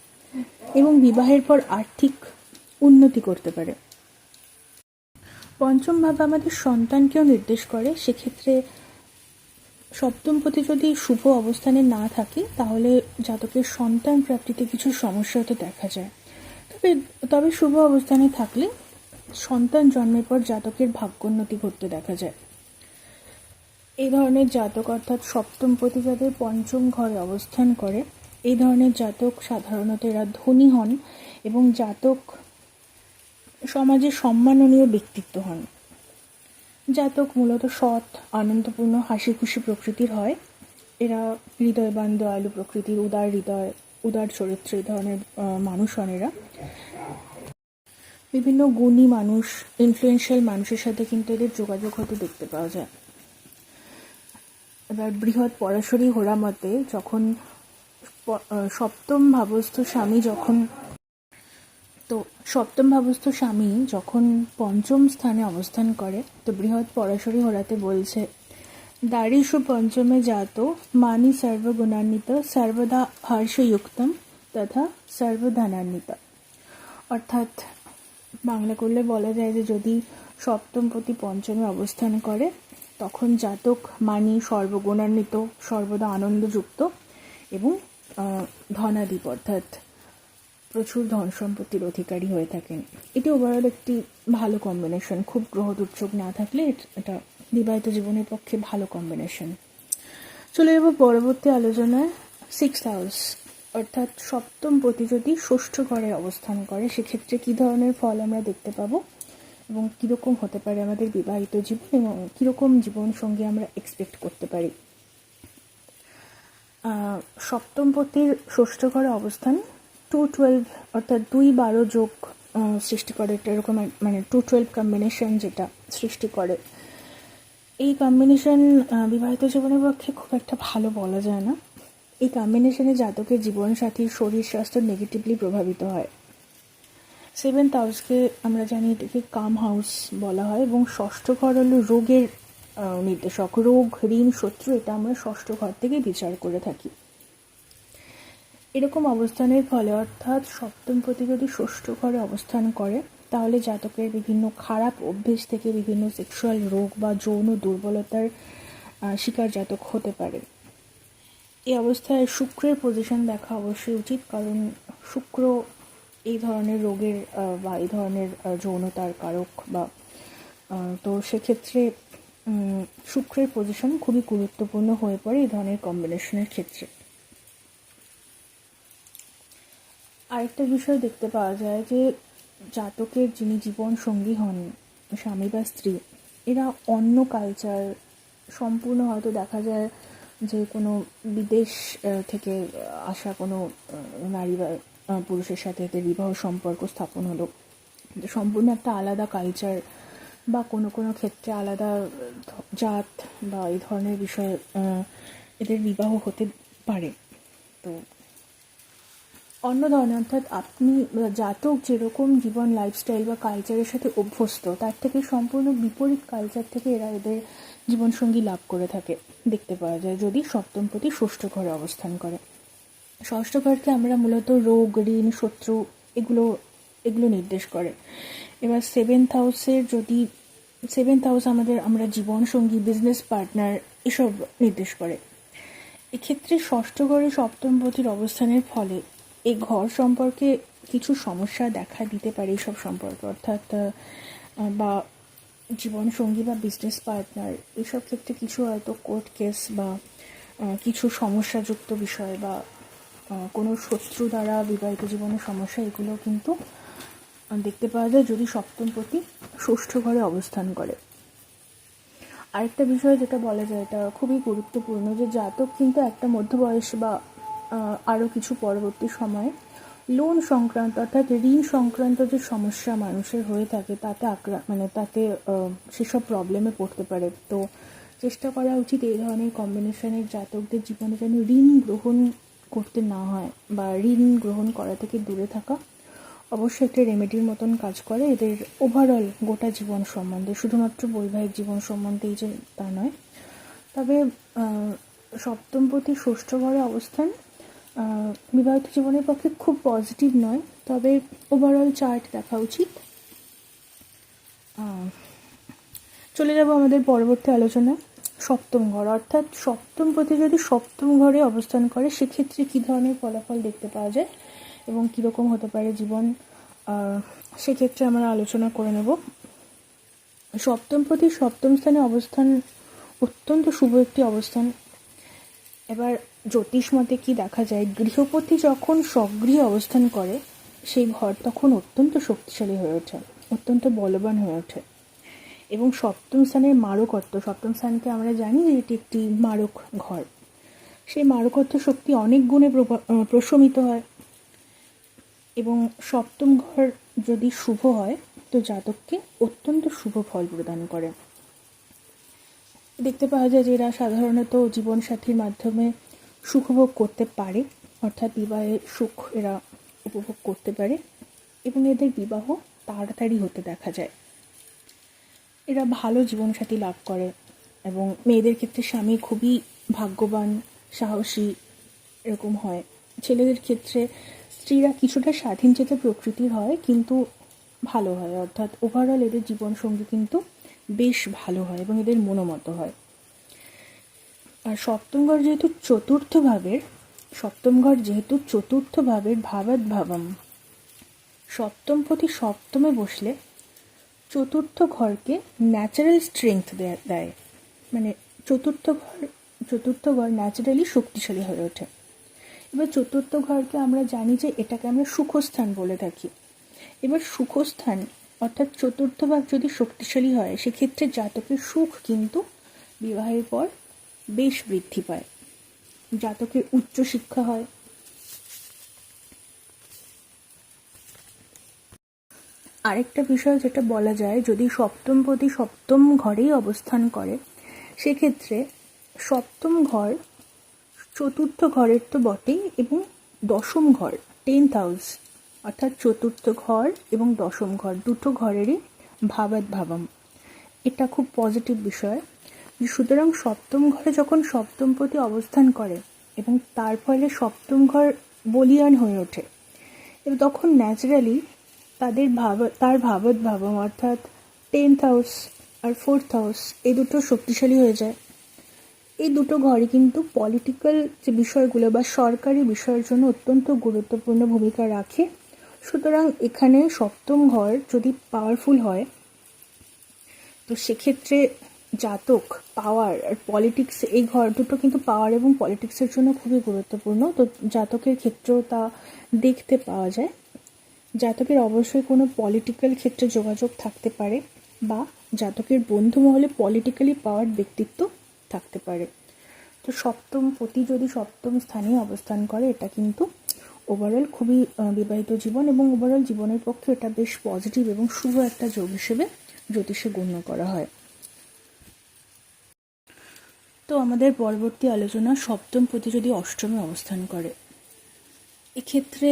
S1: এবং বিবাহের পর আর্থিক উন্নতি করতে পারে। পঞ্চম ভাব আমাদের সন্তানকেও নির্দেশ করে। সেক্ষেত্রে সপ্তমপতি যদি শুভ অবস্থানে না থাকে, তাহলে জাতকের সন্তান প্রাপ্তিতে কিছু সমস্যা হতে দেখা যায়। তবে শুভ অবস্থানে থাকলে সন্তান জন্মের পর জাতকের ভাগ্যোন্নতি ঘটতে দেখা যায়। এই ধরনের জাতক, অর্থাৎ সপ্তমপতি যাদের পঞ্চম ঘরে অবস্থান করে, এই ধরনের জাতক সাধারণত এরা ধনী হন এবং জাতক সমাজে সম্মাননীয় ব্যক্তিত্ব হন। জাতক মূলত সৎ, আনন্দপূর্ণ, হাসি খুশি প্রকৃতির হয়। এরা হৃদয়বান, দয়ালু প্রকৃতির, উদার হৃদয়, উদার চরিত্র, এই ধরনের মানুষ হন এরা। বিভিন্ন গুণী মানুষ, ইনফ্লুয়েন্সিয়াল মানুষের সাথে কিন্তু এদের যোগাযোগ হতে দেখতে পাওয়া যায়। এবার বৃহৎ পরাশরী হোরা মতে যখন সপ্তম ভাবস্থ স্বামী যখন পঞ্চম স্থানে অবস্থান করে, তো বৃহৎ পরাশরী হোরাতে বলছে दारिषु पंचमे जातो मानि सर्वगुणान्वित सर्वदा हर्षयुक्तम তথা সর্বধনান্বিত। অর্থাৎ বাংলা করলে বলা যায় যে যদি সপ্তমপতি পঞ্চমে অবস্থান করে তখন জাতক মানি সর্বগুণান্বিত, সর্বদা আনন্দযুক্ত এবং ধনাধিপ অর্থাৎ প্রচুর ধন সম্পত্তির অধিকারী হয়ে থাকেন। এটি ওভারঅল একটি ভালো কম্বিনেশন। খুব গ্রহ দুর্যোগ না থাকলে এটা বিবাহিত জীবনের পক্ষে ভালো কম্বিনেশন। চলে যাব পরবর্তী আলোচনায়। 6th হাউস অর্থাৎ সপ্তম পতি যদি ষষ্ঠ ঘরে অবস্থান করে সেক্ষেত্রে কী ধরনের ফল আমরা দেখতে পাবো এবং কীরকম হতে পারে আমাদের বিবাহিত জীবন এবং কীরকম জীবনসঙ্গী আমরা এক্সপেক্ট করতে পারি। সপ্তম পতির ষষ্ঠ ঘরে অবস্থান 2-12 অর্থাৎ 2-12 যোগ সৃষ্টি করে। এটা এরকম মানে 2-12 কম্বিনেশন যেটা সৃষ্টি করে। এই কম্বিনেশন বিবাহিত জীবনের পক্ষে খুব একটা ভালো বলা যায় না। এই কম্বিনেশনে জাতকের জীবনসাথীর শরীর স্বাস্থ্য নেগেটিভলি প্রভাবিত হয়। 7th হাউসকে আমরা জানি এটাকে কাম হাউস বলা হয় এবং ষষ্ঠ ঘর হলো রোগের নির্দেশক। রোগ, ঋণ, শত্রু এটা আমরা ষষ্ঠ ঘর থেকে বিচার করে থাকি। এরকম অবস্থানের ফলে অর্থাৎ সপ্তম পতি যদি ষষ্ঠ ঘরে অবস্থান করে তাহলে জাতকের বিভিন্ন খারাপ অভ্যেস থেকে বিভিন্ন সেক্সুয়াল রোগ বা যৌন দুর্বলতার শিকার জাতক হতে পারে। এই অবস্থায় শুক্রের পজিশন দেখা অবশ্যই উচিত, কারণ শুক্র এই ধরনের রোগের বা এই ধরনের যৌনতার কারক বা তো সেক্ষেত্রে শুক্রের পজিশন খুবই গুরুত্বপূর্ণ হয়ে পড়ে এই ধরনের কম্বিনেশনের ক্ষেত্রে। আরেকটা বিষয় দেখতে পাওয়া যায় যে জাতকের যিনি জীবন সঙ্গী হন, স্বামী বা স্ত্রী, এরা অন্য কালচার সম্পূর্ণ হয়তো দেখা যায় যে কোনো বিদেশ থেকে আসা কোনো নারী বা পুরুষের সাথে এদের বিবাহ সম্পর্ক স্থাপন হলো, সম্পূর্ণ একটা আলাদা কালচার বা কোনো কোনো ক্ষেত্রে আলাদা জাত বা এই ধরনের বিষয়ে এদের বিবাহ হতে পারে। তো অন্য ধরনের অর্থাৎ আপনি জাতক যেরকম জীবন লাইফস্টাইল বা কালচারের সাথে অভ্যস্ত তার থেকে সম্পূর্ণ বিপরীত কালচার থেকে এরা এদের জীবনসঙ্গী লাভ করে থাকে দেখতে পাওয়া যায় যদি সপ্তম পতি ষষ্ঠ ঘরে অবস্থান করে। ষষ্ঠ ঘরকে আমরা মূলত রোগ, ঋণ, শত্রু এগুলো নির্দেশ করে। এবার 7th হাউসের যদি 7th হাউস আমরা জীবনসঙ্গী, বিজনেস পার্টনার এসব নির্দেশ করে। এক্ষেত্রে ষষ্ঠ ঘরে সপ্তম পতির অবস্থানের ফলে এই ঘর সম্পর্কে কিছু সমস্যা দেখা দিতে পারে। এইসব সম্পর্কে অর্থাৎ বা জীবনসঙ্গী বা বিজনেস পার্টনার এইসব ক্ষেত্রে কিছু হয়তো কোর্ট কেস বা কিছু সমস্যাযুক্ত বিষয় বা কোনো শত্রু দ্বারা বিবাহিত জীবনের সমস্যা এগুলো কিন্তু দেখতে পাওয়া যায় যদি সপ্তম পতি ষষ্ঠ ঘরে অবস্থান করে। আরেকটা বিষয় যেটা বলা যায় এটা খুবই গুরুত্বপূর্ণ যে জাতক কিন্তু একটা মধ্যবয়স বা আরও কিছু পরবর্তী সময়ে লোন সংক্রান্ত অর্থাৎ ঋণ সংক্রান্ত যে সমস্যা মানুষের হয়ে থাকে তাতে তাতে সেসব প্রবলেমে পড়তে পারে। তো চেষ্টা করা উচিত এই ধরনের কম্বিনেশনের জাতকদের জীবনে যেন ঋণ গ্রহণ করতে না হয় বা ঋণ গ্রহণ করা থেকে দূরে থাকা অবশ্যই একটা রেমেডির মতন কাজ করে এদের ওভারঅল গোটা জীবন সম্বন্ধে, শুধুমাত্র বৈবাহিক জীবন সম্বন্ধেই যে তা নয়। তবে সপ্তম পতি ষষ্ঠ ঘরে অবস্থান বিবাহিত জীবনের পক্ষে খুব পজিটিভ নয়, তবে ওভারঅল চার্ট দেখা উচিত। চলে যাব আমাদের পরবর্তী আলোচনায়। সপ্তম ঘর অর্থাৎ সপ্তম পতি যদি সপ্তম ঘরে অবস্থান করে সেক্ষেত্রে কী ধরনের ফলাফল দেখতে পাওয়া যায় এবং কীরকম হতে পারে জীবন, সেক্ষেত্রে আমরা আলোচনা করে নেব। সপ্তম পতি সপ্তম স্থানে অবস্থান অত্যন্ত শুভ একটি অবস্থান। এবার জ্যোতিষ মতে কি দেখা যায়, গৃহপতি যখন স্বগৃহে অবস্থান করে সেই ঘর তখন অত্যন্ত শক্তিশালী হয়ে ওঠে, অত্যন্ত বলবান হয়ে ওঠে এবং সপ্তম স্থানের মারকত্ব, সপ্তম স্থানকে আমরা জানি যে এটি একটি মারক ঘর, সেই মারকত্ব শক্তি অনেক গুণে প্রশমিত হয় এবং সপ্তম ঘর যদি শুভ হয় তো জাতককে অত্যন্ত শুভ ফল প্রদান করে। দেখতে পাওয়া যায় যে এরা সাধারণত জীবনসাথীর মাধ্যমে সুখভোগ করতে পারে, অর্থাৎ বিবাহের সুখ এরা উপভোগ করতে পারে এবং এদের বিবাহ তাড়াতাড়ি হতে দেখা যায়। এরা ভালো জীবনসাথী লাভ করে এবং মেয়েদের ক্ষেত্রে স্বামী খুবই ভাগ্যবান, সাহসী এরকম হয়। ছেলেদের ক্ষেত্রে স্ত্রীরা কিছুটা স্বাধীনচেতা প্রকৃতির হয়, কিন্তু ভালো হয়, অর্থাৎ ওভারঅল এদের জীবনসঙ্গী কিন্তু বেশ ভালো হয় এবং এদের মনোমতো হয়। আর সপ্তম ঘর যেহেতু চতুর্থ ভাবের ভাবাদ ভাবম, সপ্তমপতি সপ্তমে বসলে চতুর্থ ঘরকে ন্যাচারাল স্ট্রেংথ দেয়, মানে চতুর্থ ঘর ন্যাচারালি শক্তিশালী হয়ে ওঠে। এবার চতুর্থ ঘরকে আমরা জানি যে এটাকে আমরা সুখস্থান বলে থাকি। এবার সুখস্থান অর্থাৎ চতুর্থ ভাব যদি শক্তিশালী হয়, সেক্ষেত্রে জাতকের সুখ কিন্তু বিবাহের পর বেশ বৃদ্ধি পায়, জাতকের উচ্চশিক্ষা হয়। আরেকটা বিষয় যেটা বলা যায়, যদি সপ্তমপতি সপ্তম ঘরেই অবস্থান করে, সেক্ষেত্রে সপ্তম ঘর চতুর্থ ঘরের তো বটেই, এবং দশম ঘর 10th হাউস, অর্থাৎ চতুর্থ ঘর এবং দশম ঘর দুটো ঘরেরই ভাবাদ ভাবম। এটা খুব পজিটিভ বিষয়। সুতরাং সপ্তম ঘরে যখন সপ্তমপতি অবস্থান করে এবং তার ফলে সপ্তম ঘর বলিয়ান হয়ে ওঠে, এবং তখন ন্যাচারালি তার ভাবাদ ভাবম অর্থাৎ 10th হাউস আর 4th হাউস এই দুটো শক্তিশালী হয়ে যায়। এই দুটো ঘরই কিন্তু পলিটিক্যাল যে বিষয়গুলো বা সরকারি বিষয়ের জন্য অত্যন্ত গুরুত্বপূর্ণ ভূমিকা রাখে। সুতরাং এখানে সপ্তম ঘর যদি পাওয়ারফুল হয়, তো সেক্ষেত্রে জাতক পাওয়ার আর পলিটিক্স, এই ঘর দুটো কিন্তু পাওয়ার এবং পলিটিক্সের জন্য খুবই গুরুত্বপূর্ণ। তো জাতকের ক্ষেত্রেও তা দেখতে পাওয়া যায়। জাতকের অবশ্যই কোনো পলিটিক্যাল ক্ষেত্রে যোগাযোগ থাকতে পারে, বা জাতকের বন্ধু মহলে পলিটিক্যালি পাওয়ার ব্যক্তিত্ব থাকতে পারে। তো সপ্তম পতি যদি সপ্তম স্থানে অবস্থান করে, এটা কিন্তু ওভারঅল খুবই বিবাহিত জীবন এবং ওভারঅল জীবনের পক্ষে এটা বেশ পজিটিভ এবং শুভ একটা যোগ হিসেবে জ্যোতিষে গণ্য করা হয়। তো আমাদের পরবর্তী আলোচনা, সপ্তম পতি যদি অষ্টমে অবস্থান করে, এক্ষেত্রে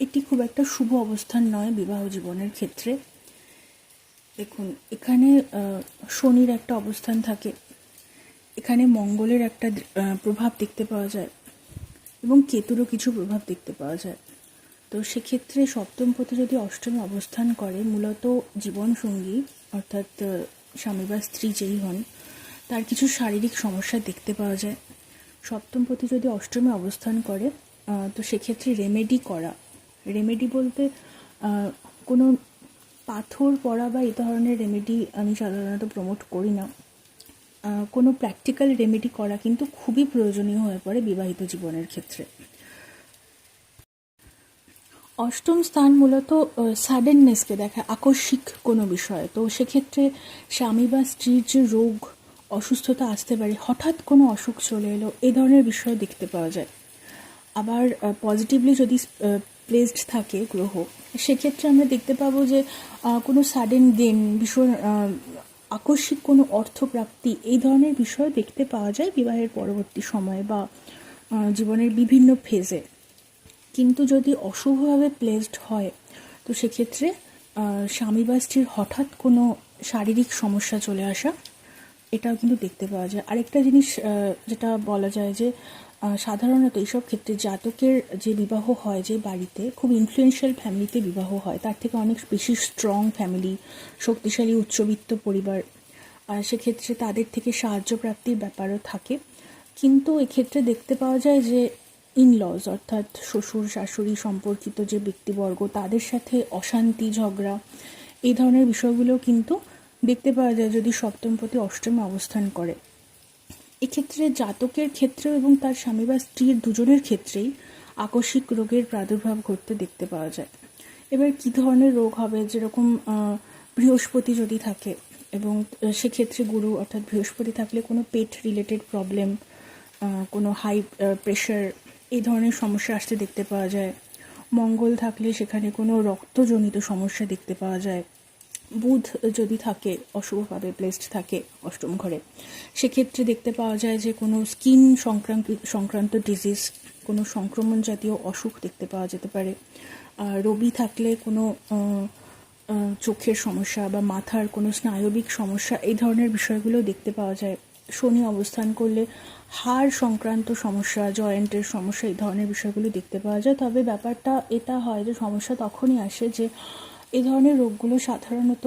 S1: এটি খুব একটা শুভ অবস্থান নয় বিবাহ জীবনের ক্ষেত্রে। দেখুন, এখানে শনির একটা অবস্থান থাকে, এখানে মঙ্গলের একটা প্রভাব দেখতে পাওয়া যায় এবং কেতুরও কিছু প্রভাব দেখতে পাওয়া যায়। তো সেক্ষেত্রে সপ্তমপতি যদি অষ্টমে অবস্থান করে, মূলত জীবনসঙ্গী অর্থাৎ স্বামী বা স্ত্রী যেই হন, তার কিছু শারীরিক সমস্যা দেখতে পাওয়া যায়। সপ্তমপতি যদি অষ্টমে অবস্থান করে, তো সেক্ষেত্রে রেমেডি বলতে কোনো পাথর পড়া বা এই ধরনের রেমেডি আমি সাধারণত প্রমোট করি না। কোনো প্র্যাকটিক্যাল রেমেডি করা কিন্তু খুবই প্রয়োজনীয় হয়ে পড়ে বিবাহিত জীবনের ক্ষেত্রে। অষ্টম স্থান মূলত সাডেননেসকে দেখায়, আকস্মিক কোনো বিষয়। তো সেক্ষেত্রে স্বামী বা স্ত্রীর যে রোগ অসুস্থতা আসতে পারে, হঠাৎ কোনো অসুখ চলে এলো, এই ধরনের বিষয় দেখতে পাওয়া যায়। আবার পজিটিভলি যদি প্লেসড থাকে গ্রহ, সেক্ষেত্রে আমরা দেখতে পাবো যে কোনো সাডেন গেন, ভীষণ আকস্মিক কোনো অর্থপ্রাপ্তি, এই ধরনের বিষয় দেখতে পাওয়া যায় বিবাহের পরবর্তী সময়ে বা জীবনের বিভিন্ন ফেজে। কিন্তু যদি অশুভভাবে প্লেসড হয়, তো সেক্ষেত্রে স্বামী বা স্ত্রীর হঠাৎ কোনো শারীরিক সমস্যা চলে আসা, এটাও কিন্তু দেখতে পাওয়া যায়। আরেকটা জিনিস যেটা বলা যায় যে সাধারণত এইসব ক্ষেত্রে জাতকের যে বিবাহ হয়, যে বাড়িতে খুব ইনফ্লুয়েন্সিয়াল ফ্যামিলিতে বিবাহ হয়, তার থেকে অনেক বেশি স্ট্রং ফ্যামিলি, শক্তিশালী উচ্চবিত্ত পরিবার, সেক্ষেত্রে তাদের থেকে সাহায্য প্রাপ্তির ব্যাপারও থাকে। কিন্তু এক্ষেত্রে দেখতে পাওয়া যায় যে ইনলজ অর্থাৎ শ্বশুর শাশুড়ি সম্পর্কিত যে ব্যক্তিবর্গ, তাদের সাথে অশান্তি, ঝগড়া, এই ধরনের বিষয়গুলো কিন্তু দেখতে পাওয়া যায় যদি সপ্তমপতি অষ্টমে অবস্থান করে। এক্ষেত্রে জাতকের ক্ষেত্রেও এবং তার স্বামী বা স্ত্রীর দুজনের ক্ষেত্রেই আকস্মিক রোগের প্রাদুর্ভাব ঘটতে দেখতে পাওয়া যায়। এবার কী ধরনের রোগ হবে, যেরকম বৃহস্পতি যদি থাকে, এবং সেক্ষেত্রে গুরু অর্থাৎ বৃহস্পতি থাকলে কোনো পেট রিলেটেড প্রবলেম, কোনো হাই প্রেশার, এই ধরনের সমস্যা আসতে দেখতে পাওয়া যায়। মঙ্গল থাকলে সেখানে কোনো রক্তজনিত সমস্যা দেখতে পাওয়া যায়। বুধ যদি থাকে, অশুভভাবে প্লেসড থাকে অষ্টম ঘরে, সেক্ষেত্রে দেখতে পাওয়া যায় যে কোনো স্কিন সংক্রান্ত ডিজিজ, কোনো সংক্রমণ জাতীয় অসুখ দেখতে পাওয়া যেতে পারে। রবি থাকলে কোনো চোখের সমস্যা বা মাথার কোনো স্নায়বিক সমস্যা, এই ধরনের বিষয়গুলো দেখতে পাওয়া যায়। শনি অবস্থান করলে হাড় সংক্রান্ত সমস্যা, জয়েন্টের সমস্যা, এই ধরনের বিষয়গুলো দেখতে পাওয়া যায়। তবে ব্যাপারটা এটা হয় যে সমস্যা তখনই আসে যে এই ধরনের রোগগুলো সাধারণত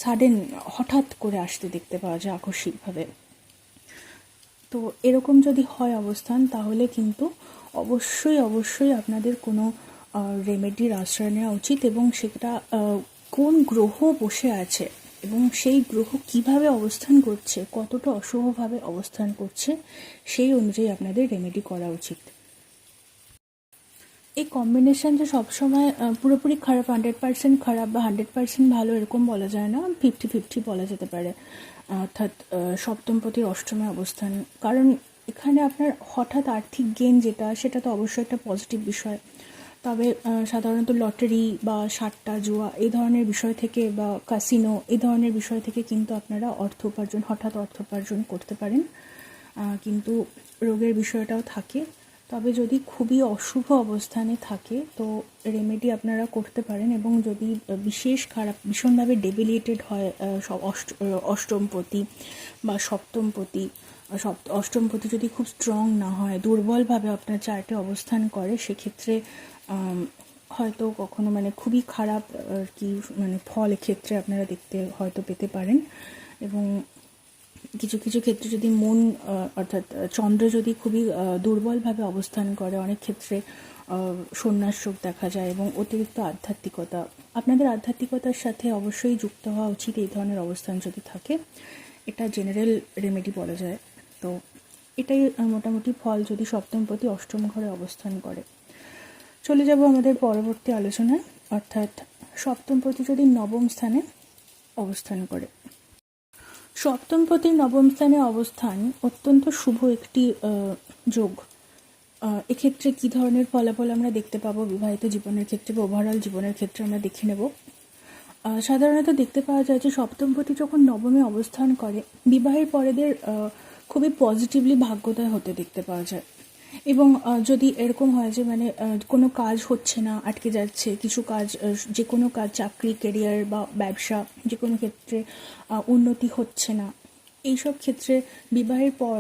S1: সাডেন, হঠাৎ করে আসতে দেখতে পাওয়া যায় আকস্মিকভাবে। তো এরকম যদি হয় অবস্থান, তাহলে কিন্তু অবশ্যই আপনাদের কোনো রেমেডির আশ্রয় নেওয়া উচিত, এবং সেটা কোন গ্রহ বসে আছে এবং সেই গ্রহ কিভাবে অবস্থান করছে, কতটা অশুভভাবে অবস্থান করছে, সেই অনুযায়ী আপনাদের রেমেডি করা উচিত। এই কম্বিনেশন যে সবসময় পুরোপুরি খারাপ, 100% খারাপ বা 100% ভালো এরকম বলা যায় না, 50-50 বলা যেতে পারে। অর্থাৎ সপ্তমপতির অষ্টমে অবস্থান, কারণ এখানে আপনার হঠাৎ আর্থিক গেন যেটা, সেটা তো অবশ্যই একটা পজিটিভ বিষয়। তবে সাধারণত লটারি বা সাট্টা জুয়া এই ধরনের বিষয় থেকে বা কাসিনো এই ধরনের বিষয় থেকে কিন্তু আপনারা হঠাৎ অর্থ উপার্জন করতে পারেন। কিন্তু রোগের বিষয়টাও থাকে। তবে যদি খুবই অশুভ অবস্থানে থাকে তো রেমেডি আপনারা করতে পারেন, এবং যদি বিশেষ খারাপ, ভীষণভাবে ডেবিলিটেড হয় সব অষ্টমপতি বা সপ্তমপতি, অষ্টমপতি যদি খুব স্ট্রং না হয়, দুর্বলভাবে আপনার চার্টে অবস্থান করে, সেক্ষেত্রে হয়তো কখনো খুবই খারাপ আর কি ফল এক্ষেত্রে আপনারা হয়তো পেতে পারেন। এবং কিছু কিছু ক্ষেত্রে যদি মন অর্থাৎ চন্দ্র যদি খুবই দুর্বলভাবে অবস্থান করে, অনেক ক্ষেত্রে সন্ন্যাস যোগ দেখা যায় এবং অতিরিক্ত আধ্যাত্মিকতা, আপনাদের আধ্যাত্মিকতার সাথে অবশ্যই যুক্ত হওয়া উচিত এই ধরনের অবস্থান যদি থাকে। এটা জেনারেল রেমেডি বলা যায়। তো এটাই মোটামুটি ফল যদি সপ্তমপতি অষ্টম ঘরে অবস্থান করে। চলে যাব আমাদের পরবর্তী আলোচনায়, অর্থাৎ সপ্তমপতি যদি নবম স্থানে অবস্থান করে। সপ্তমপতির নবম স্থানে অবস্থান অত্যন্ত শুভ একটি যোগ। এক্ষেত্রে কী ধরনের ফলাফল আমরা দেখতে পাবো বিবাহিত জীবনের ক্ষেত্রে বা ওভারঅল জীবনের ক্ষেত্রে আমরা দেখে নেব। সাধারণত দেখতে পাওয়া যায় যে সপ্তমপতি যখন নবমে অবস্থান করে, বিবাহের পরেদের খুবই পজিটিভলি ভাগ্যোদয় হতে দেখতে পাওয়া যায়। এবং যদি এরকম হয় যে কোনো কাজ হচ্ছে না, আটকে যাচ্ছে, কিছু কাজ, যে কোনো কাজ, চাকরি, কেরিয়ার বা ব্যবসা, যে কোনো ক্ষেত্রে উন্নতি হচ্ছে না, এইসব ক্ষেত্রে বিবাহের পর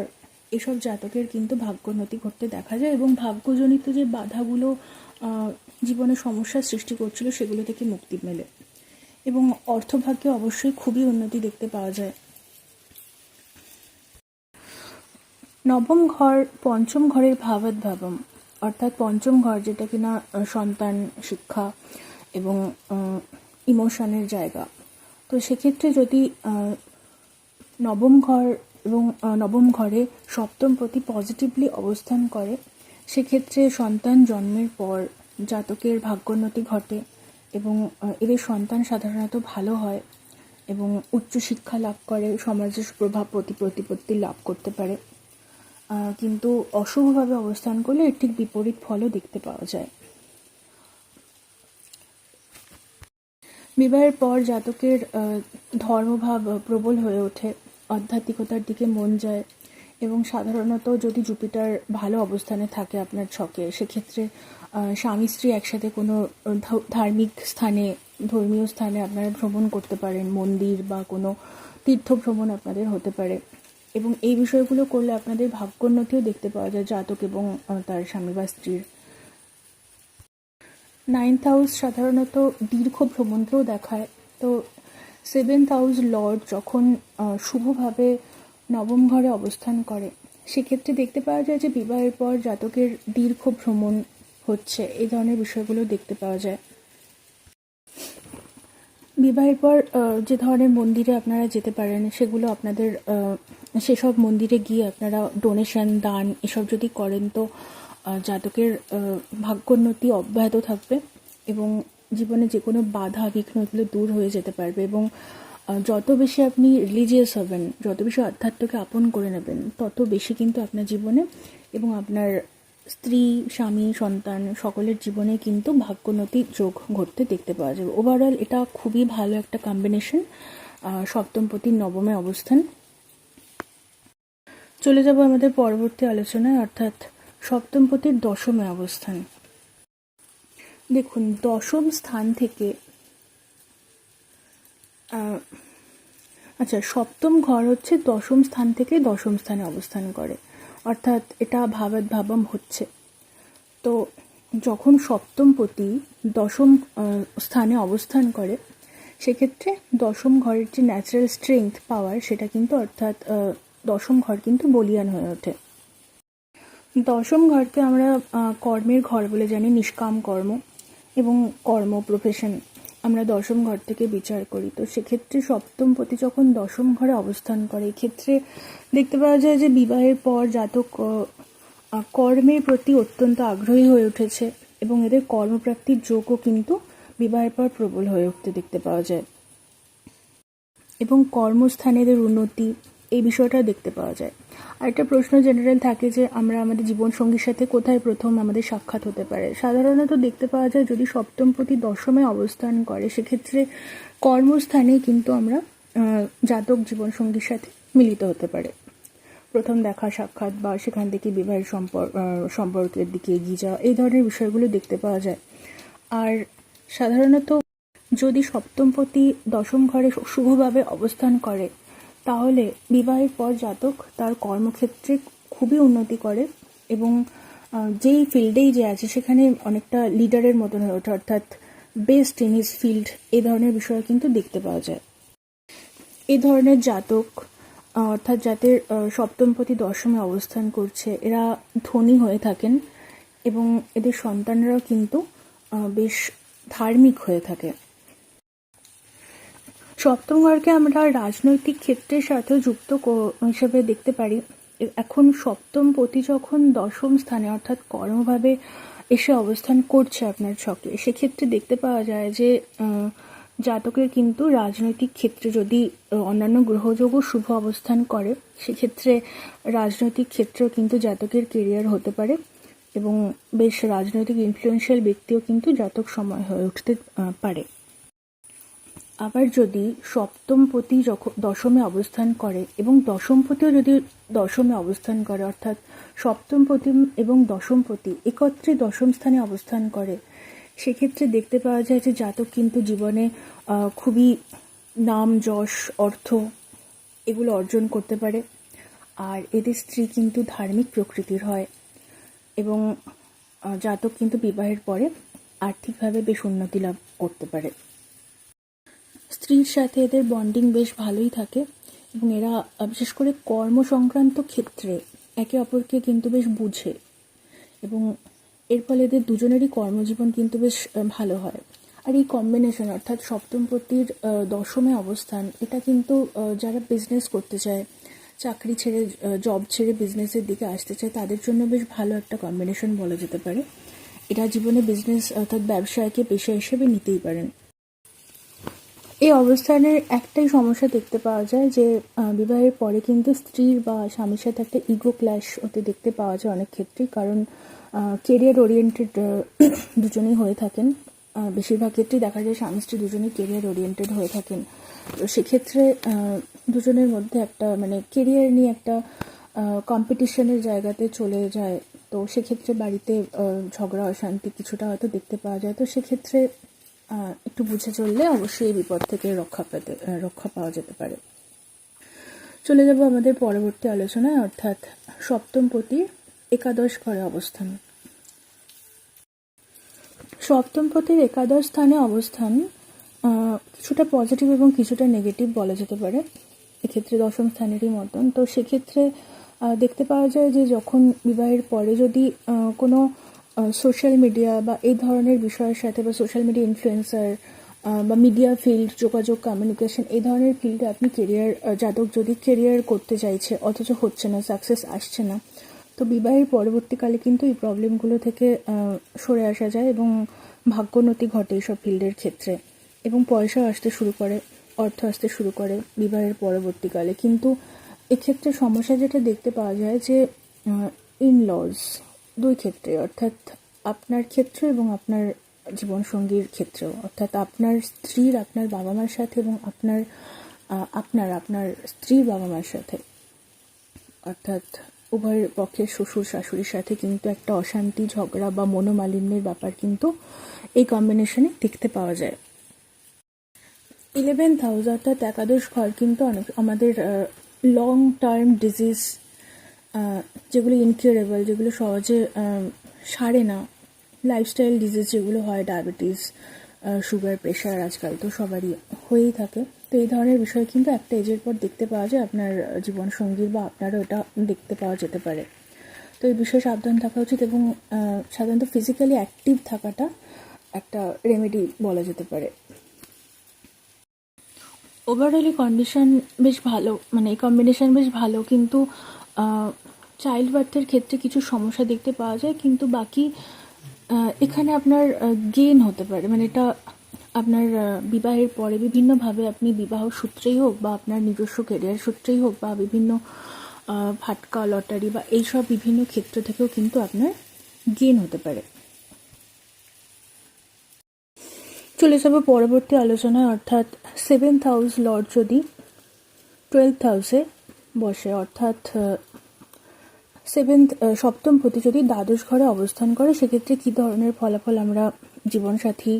S1: এসব জাতকের কিন্তু ভাগ্যোন্নতি ঘটতে দেখা যায়, এবং ভাগ্যজনিত যে বাধাগুলো জীবনে সমস্যার সৃষ্টি করছিল সেগুলো থেকে মুক্তি মেলে, এবং অর্থভাগ্যে অবশ্যই খুবই উন্নতি দেখতে পাওয়া যায়। নবম ঘর পঞ্চম ঘরের ভাবম, অর্থাৎ পঞ্চম ঘর যেটা কিনা সন্তান, শিক্ষা এবং ইমোশনের জায়গা। তো সেক্ষেত্রে যদি নবম ঘর এবং নবম ঘরে সপ্তমপতি পজিটিভলি অবস্থান করে, সেক্ষেত্রে সন্তান জন্মের পর জাতকের ভাগ্যোন্নতি ঘটে, এবং এদের সন্তান সাধারণত ভালো হয় এবং উচ্চশিক্ষা লাভ করে, সমাজের প্রভাব প্রতিপত্তি লাভ করতে পারে। কিন্তু অশুভভাবে অবস্থান করলে এর ঠিক বিপরীত ফলও দেখতে পাওয়া যায়। বিবাহের পর জাতকের ধর্মভাব প্রবল হয়ে ওঠে, আধ্যাত্মিকতার দিকে মন যায়, এবং সাধারণত যদি জুপিটার ভালো অবস্থানে থাকে আপনার ছকে, সেক্ষেত্রে স্বামী স্ত্রী একসাথে কোনো ধার্মিক স্থানে, ধর্মীয় স্থানে আপনারা ভ্রমণ করতে পারেন, মন্দির বা কোনো তীর্থ ভ্রমণ আপনাদের হতে পারে, এবং এই বিষয়গুলো করলে আপনাদের ভাগ্যোন্নতিও দেখতে পাওয়া যায় জাতক এবং তার স্বামী বা স্ত্রীর। 9th হাউস সাধারণত দীর্ঘ ভ্রমণকেও দেখায়। তো 7th হাউস লর্ড যখন শুভভাবে নবম ঘরে অবস্থান করে, সেক্ষেত্রে দেখতে পাওয়া যায় যে বিবাহের পর জাতকের দীর্ঘ ভ্রমণ হচ্ছে, এই ধরনের বিষয়গুলো দেখতে পাওয়া যায়। বিবাহের পর যে ধরনের মন্দিরে আপনারা যেতে পারেন, সেগুলো আপনাদের সেসব মন্দিরে গিয়ে আপনারা ডোনেশন, দান এসব যদি করেন, তো জাতকের ভাগ্যোন্নতি অব্যাহত থাকবে, এবং জীবনে যে কোনো বাধা বিঘ্ন এগুলো দূর হয়ে যেতে পারবে, এবং যত বেশি আপনি রিলিজিয়াস হবেন, যত বেশি আধ্যাত্মকে আপন করে নেবেন, তত বেশি কিন্তু আপনার জীবনে এবং আপনার স্ত্রী, স্বামী, সন্তান সকলের জীবনে কিন্তু ভাগ্যোন্নতি যোগ ঘটতে দেখতে পাওয়া যাবে। ওভারঅল এটা খুবই ভালো একটা কম্বিনেশন, সপ্তমপতির নবমে অবস্থান। চলে যাব আমাদের পরবর্তী আলোচনায়, অর্থাৎ সপ্তমপতির দশমে অবস্থান। দেখুন, দশম স্থান থেকে আহ, আচ্ছা, সপ্তম ঘর হচ্ছে দশম স্থান থেকে দশম স্থানে অবস্থান করে, অর্থাৎ এটা ভাবাত ভাবম হচ্ছে। তো যখন সপ্তমপতি দশম স্থানে অবস্থান করে, সেক্ষেত্রে দশম ঘরের যে ন্যাচারাল স্ট্রেংথ পাওয়ার সেটা কিন্তু, অর্থাৎ দশম ঘর কিন্তু বলিয়ান হয়ে ওঠে। দশম ঘরকে আমরা কর্মের ঘর বলে জানি, নিষ্কাম কর্ম এবং কর্ম প্রফেশন আমরা দশম ঘর থেকে বিচার করি। তো সেক্ষেত্রে সপ্তমপতি যখন দশম ঘরে অবস্থান করে, এক্ষেত্রে দেখতে পাওয়া যায় যে বিবাহের পর জাতক কর্মের প্রতি অত্যন্ত আগ্রহী হয়ে উঠেছে এবং এদের কর্মপ্রাপ্তির যোগও কিন্তু বিবাহের পর প্রবল হয়ে উঠতে দেখতে পাওয়া যায়, এবং কর্মস্থানে এদের উন্নতি, এই বিষয়টা দেখতে পাওয়া যায়। আর একটা প্রশ্ন জেনারেল থাকে যে আমরা আমাদের জীবনসঙ্গীর সাথে কোথায় প্রথম আমাদের সাক্ষাৎ হতে পারে। সাধারণত দেখতে পাওয়া যায় যদি সপ্তমপতি দশমে অবস্থান করে, সেক্ষেত্রে কর্মস্থানে কিন্তু আমরা জাতক জীবনসঙ্গীর সাথে মিলিত হতে পারে। প্রথম দেখা সাক্ষাৎ বা সেখান থেকে বিবাহের সম্পর্কের দিকে এগিয়ে যাওয়া, এই ধরনের বিষয়গুলো দেখতে পাওয়া যায়। আর সাধারণত যদি সপ্তমপতি দশম ঘরে শুভভাবে অবস্থান করে, তাহলে বিবাহের পর জাতক তার কর্মক্ষেত্রে খুবই উন্নতি করে এবং যেই ফিল্ডেই যে আছে সেখানে অনেকটা লিডারের মতন হয়ে ওঠে, অর্থাৎ বেস্ট ইন হিজ ফিল্ড, এই ধরনের বিষয় কিন্তু দেখতে পাওয়া যায়। এই ধরনের জাতক, অর্থাৎ যাদের সপ্তমপতি দশমে অবস্থান করছে, এরা ধনী হয়ে থাকেন এবং এদের সন্তানরাও কিন্তু বেশ ধার্মিক হয়ে থাকে। সপ্তম ঘরকে আমরা রাজনৈতিক ক্ষেত্রের সাথে যুক্ত হিসেবে দেখতে পারি। এখন সপ্তমপতি যখন দশম স্থানে অর্থাৎ কর্মভাবে এসে অবস্থান করছে আপনার ছকে, সেক্ষেত্রে দেখতে পাওয়া যায় যে জাতকের কিন্তু রাজনৈতিক ক্ষেত্রে যদি অন্যান্য গ্রহযোগও শুভ অবস্থান করে, সেক্ষেত্রে রাজনৈতিক ক্ষেত্রেও কিন্তু জাতকের কেরিয়ার হতে পারে এবং বেশ রাজনৈতিক ইনফ্লুয়েন্সিয়াল ব্যক্তিও কিন্তু জাতক সময় হয়ে উঠতে পারে। আবার যদি সপ্তমপতি যখন দশমে অবস্থান করে এবং দশমপতিও যদি দশমে অবস্থান করে, অর্থাৎ সপ্তমপতি এবং দশমপতি একত্রে দশম স্থানে অবস্থান করে, সেক্ষেত্রে দেখতে পাওয়া যায় যে জাতক কিন্তু জীবনে খুবই নাম, যশ, অর্থ এগুলো অর্জন করতে পারে। আর এদের স্ত্রী কিন্তু ধার্মিক প্রকৃতির হয় এবং জাতক কিন্তু বিবাহের পরে আর্থিকভাবে বেশ উন্নতি লাভ করতে পারে। স্ত্রীর সাথে এদের বন্ডিং বেশ ভালোই থাকে এবং এরা বিশেষ করে কর্ম সংক্রান্ত ক্ষেত্রে একে অপরকে কিন্তু বেশ বুঝে এবং এর ফলে এদের দুজনেরই কর্মজীবন কিন্তু বেশ ভালো হয়। আর এই কম্বিনেশন, অর্থাৎ সপ্তমপতির দশমে অবস্থান, এটা কিন্তু যারা বিজনেস করতে চায়, চাকরি ছেড়ে জব ছেড়ে বিজনেসের দিকে আসতে চায়, তাদের জন্য বেশ ভালো একটা কম্বিনেশন বলা যেতে পারে। এরা জীবনে বিজনেস অর্থাৎ ব্যবসায়কে পেশা হিসেবে নিতেই পারেন। এই অবস্থানের একটাই সমস্যা দেখতে পাওয়া যায় যে বিবাহের পরে কিন্তু স্ত্রীর বা স্বামীর সাথে একটা ইগো ক্ল্যাশ হতে দেখতে পাওয়া যায় অনেক ক্ষেত্রেই, কারণ কেরিয়ার ওরিয়েন্টেড দুজনেই হয়ে থাকেন। বেশিরভাগ ক্ষেত্রেই দেখা যায় স্বামী স্ত্রী দুজনেই কেরিয়ার ওরিয়েন্টেড হয়ে থাকেন। তো সেক্ষেত্রে দুজনের মধ্যে একটা মানে কেরিয়ার নিয়ে একটা কম্পিটিশনের জায়গাতে চলে যায়। তো সেক্ষেত্রে বাড়িতে ঝগড়া অশান্তি কিছুটা হয়তো দেখতে পাওয়া যায়। তো সেক্ষেত্রে একটু বুঝে চললে অবশ্যই এই বিপদ থেকে রক্ষা পাওয়া যেতে পারে। চলে যাব আমাদের পরবর্তী আলোচনায়, অর্থাৎ সপ্তমপতির একাদশ ঘরে অবস্থান। সপ্তমপতির একাদশ স্থানে অবস্থান কিছুটা পজিটিভ এবং কিছুটা নেগেটিভ বলা যেতে পারে, এক্ষেত্রে দশম স্থানেরই মতন। তো সেক্ষেত্রে দেখতে পাওয়া যায় যে যখন বিবাহের পরে যদি কোনো সোশ্যাল মিডিয়া বা এই ধরনের বিষয়ের সাথে বা সোশ্যাল মিডিয়া ইনফ্লুয়েন্সার বা মিডিয়া ফিল্ড, যোগাযোগ, কমিউনিকেশন, এই ধরনের ফিল্ডে আপনি জাতক যদি কেরিয়ার করতে চাইছে অথচ হচ্ছে না, সাকসেস আসছে না, তো বিবাহের পরবর্তীকালে কিন্তু এই প্রবলেমগুলো থেকে সরে আসা যায় এবং ভাগ্যোন্নতি ঘটে এইসব ফিল্ডের ক্ষেত্রে এবং পয়সা আসতে শুরু করে, অর্থ আসতে শুরু করে বিবাহের পরবর্তীকালে। কিন্তু এক্ষেত্রে সমস্যা যেটা দেখতে পাওয়া যায় যে ইনলজ দুই ক্ষেত্রে, অর্থাৎ আপনার ক্ষেত্রে এবং আপনার জীবনসঙ্গীর ক্ষেত্রেও, অর্থাৎ আপনার স্ত্রীর আপনার বাবা মার সাথে এবং আপনার স্ত্রীর বাবা মার সাথে, অর্থাৎ উভয়ের পক্ষের শ্বশুর শাশুড়ির সাথে কিন্তু একটা অশান্তি, ঝগড়া বা মনোমালিন্যের ব্যাপার কিন্তু এই কম্বিনেশনে দেখতে পাওয়া যায়। 11th হাউস অর্থাৎ একাদশ ঘর কিন্তু অনেক আমাদের লং টার্ম ডিজিজ, যেগুলো ইনকিউরেবল, যেগুলো সহজে সারে না, লাইফস্টাইল ডিজিজ যেগুলো হয়, ডায়াবেটিস, সুগার, প্রেশার আজকাল তো সবারই হয়েই থাকে। তো এই ধরনের বিষয় কিন্তু একটা এজের পর দেখতে পাওয়া যায় আপনার জীবনসঙ্গীর, বা আপনারও এটা দেখতে পাওয়া যেতে পারে। তো এই বিষয়ে সাবধান থাকা উচিত, এবং সাধারণত ফিজিক্যালি অ্যাক্টিভ থাকাটা একটা রেমেডি বলা যেতে পারে। ওভারঅলি কন্ডিশন বেশ ভালো, মানে এই কম্বিনেশন বেশ ভালো, কিন্তু চাইল্ড বার্থের ক্ষেত্রে কিছু সমস্যা দেখতে পাওয়া যায়, কিন্তু বাকি এখানে আপনার গেন হতে পারে, মানে এটা আপনার বিবাহের পরে বিভিন্নভাবে আপনি বিবাহ সূত্রেই হোক, বা আপনার নিজস্ব ক্যারিয়ার সূত্রেই হোক, বা বিভিন্ন ফাটকা, লটারি বা এইসব বিভিন্ন ক্ষেত্র থেকেও কিন্তু আপনার গেন হতে পারে। চলে যাবো পরবর্তী আলোচনায়, অর্থাৎ 7th হাউস লর্ড যদি 12th হাউসে বসে, অর্থাৎ সপ্তম পতি যদি দ্বাদশ ঘরে অবস্থান করে, সেক্ষেত্রে কী ধরনের ফলাফল আমরা জীবনসাথী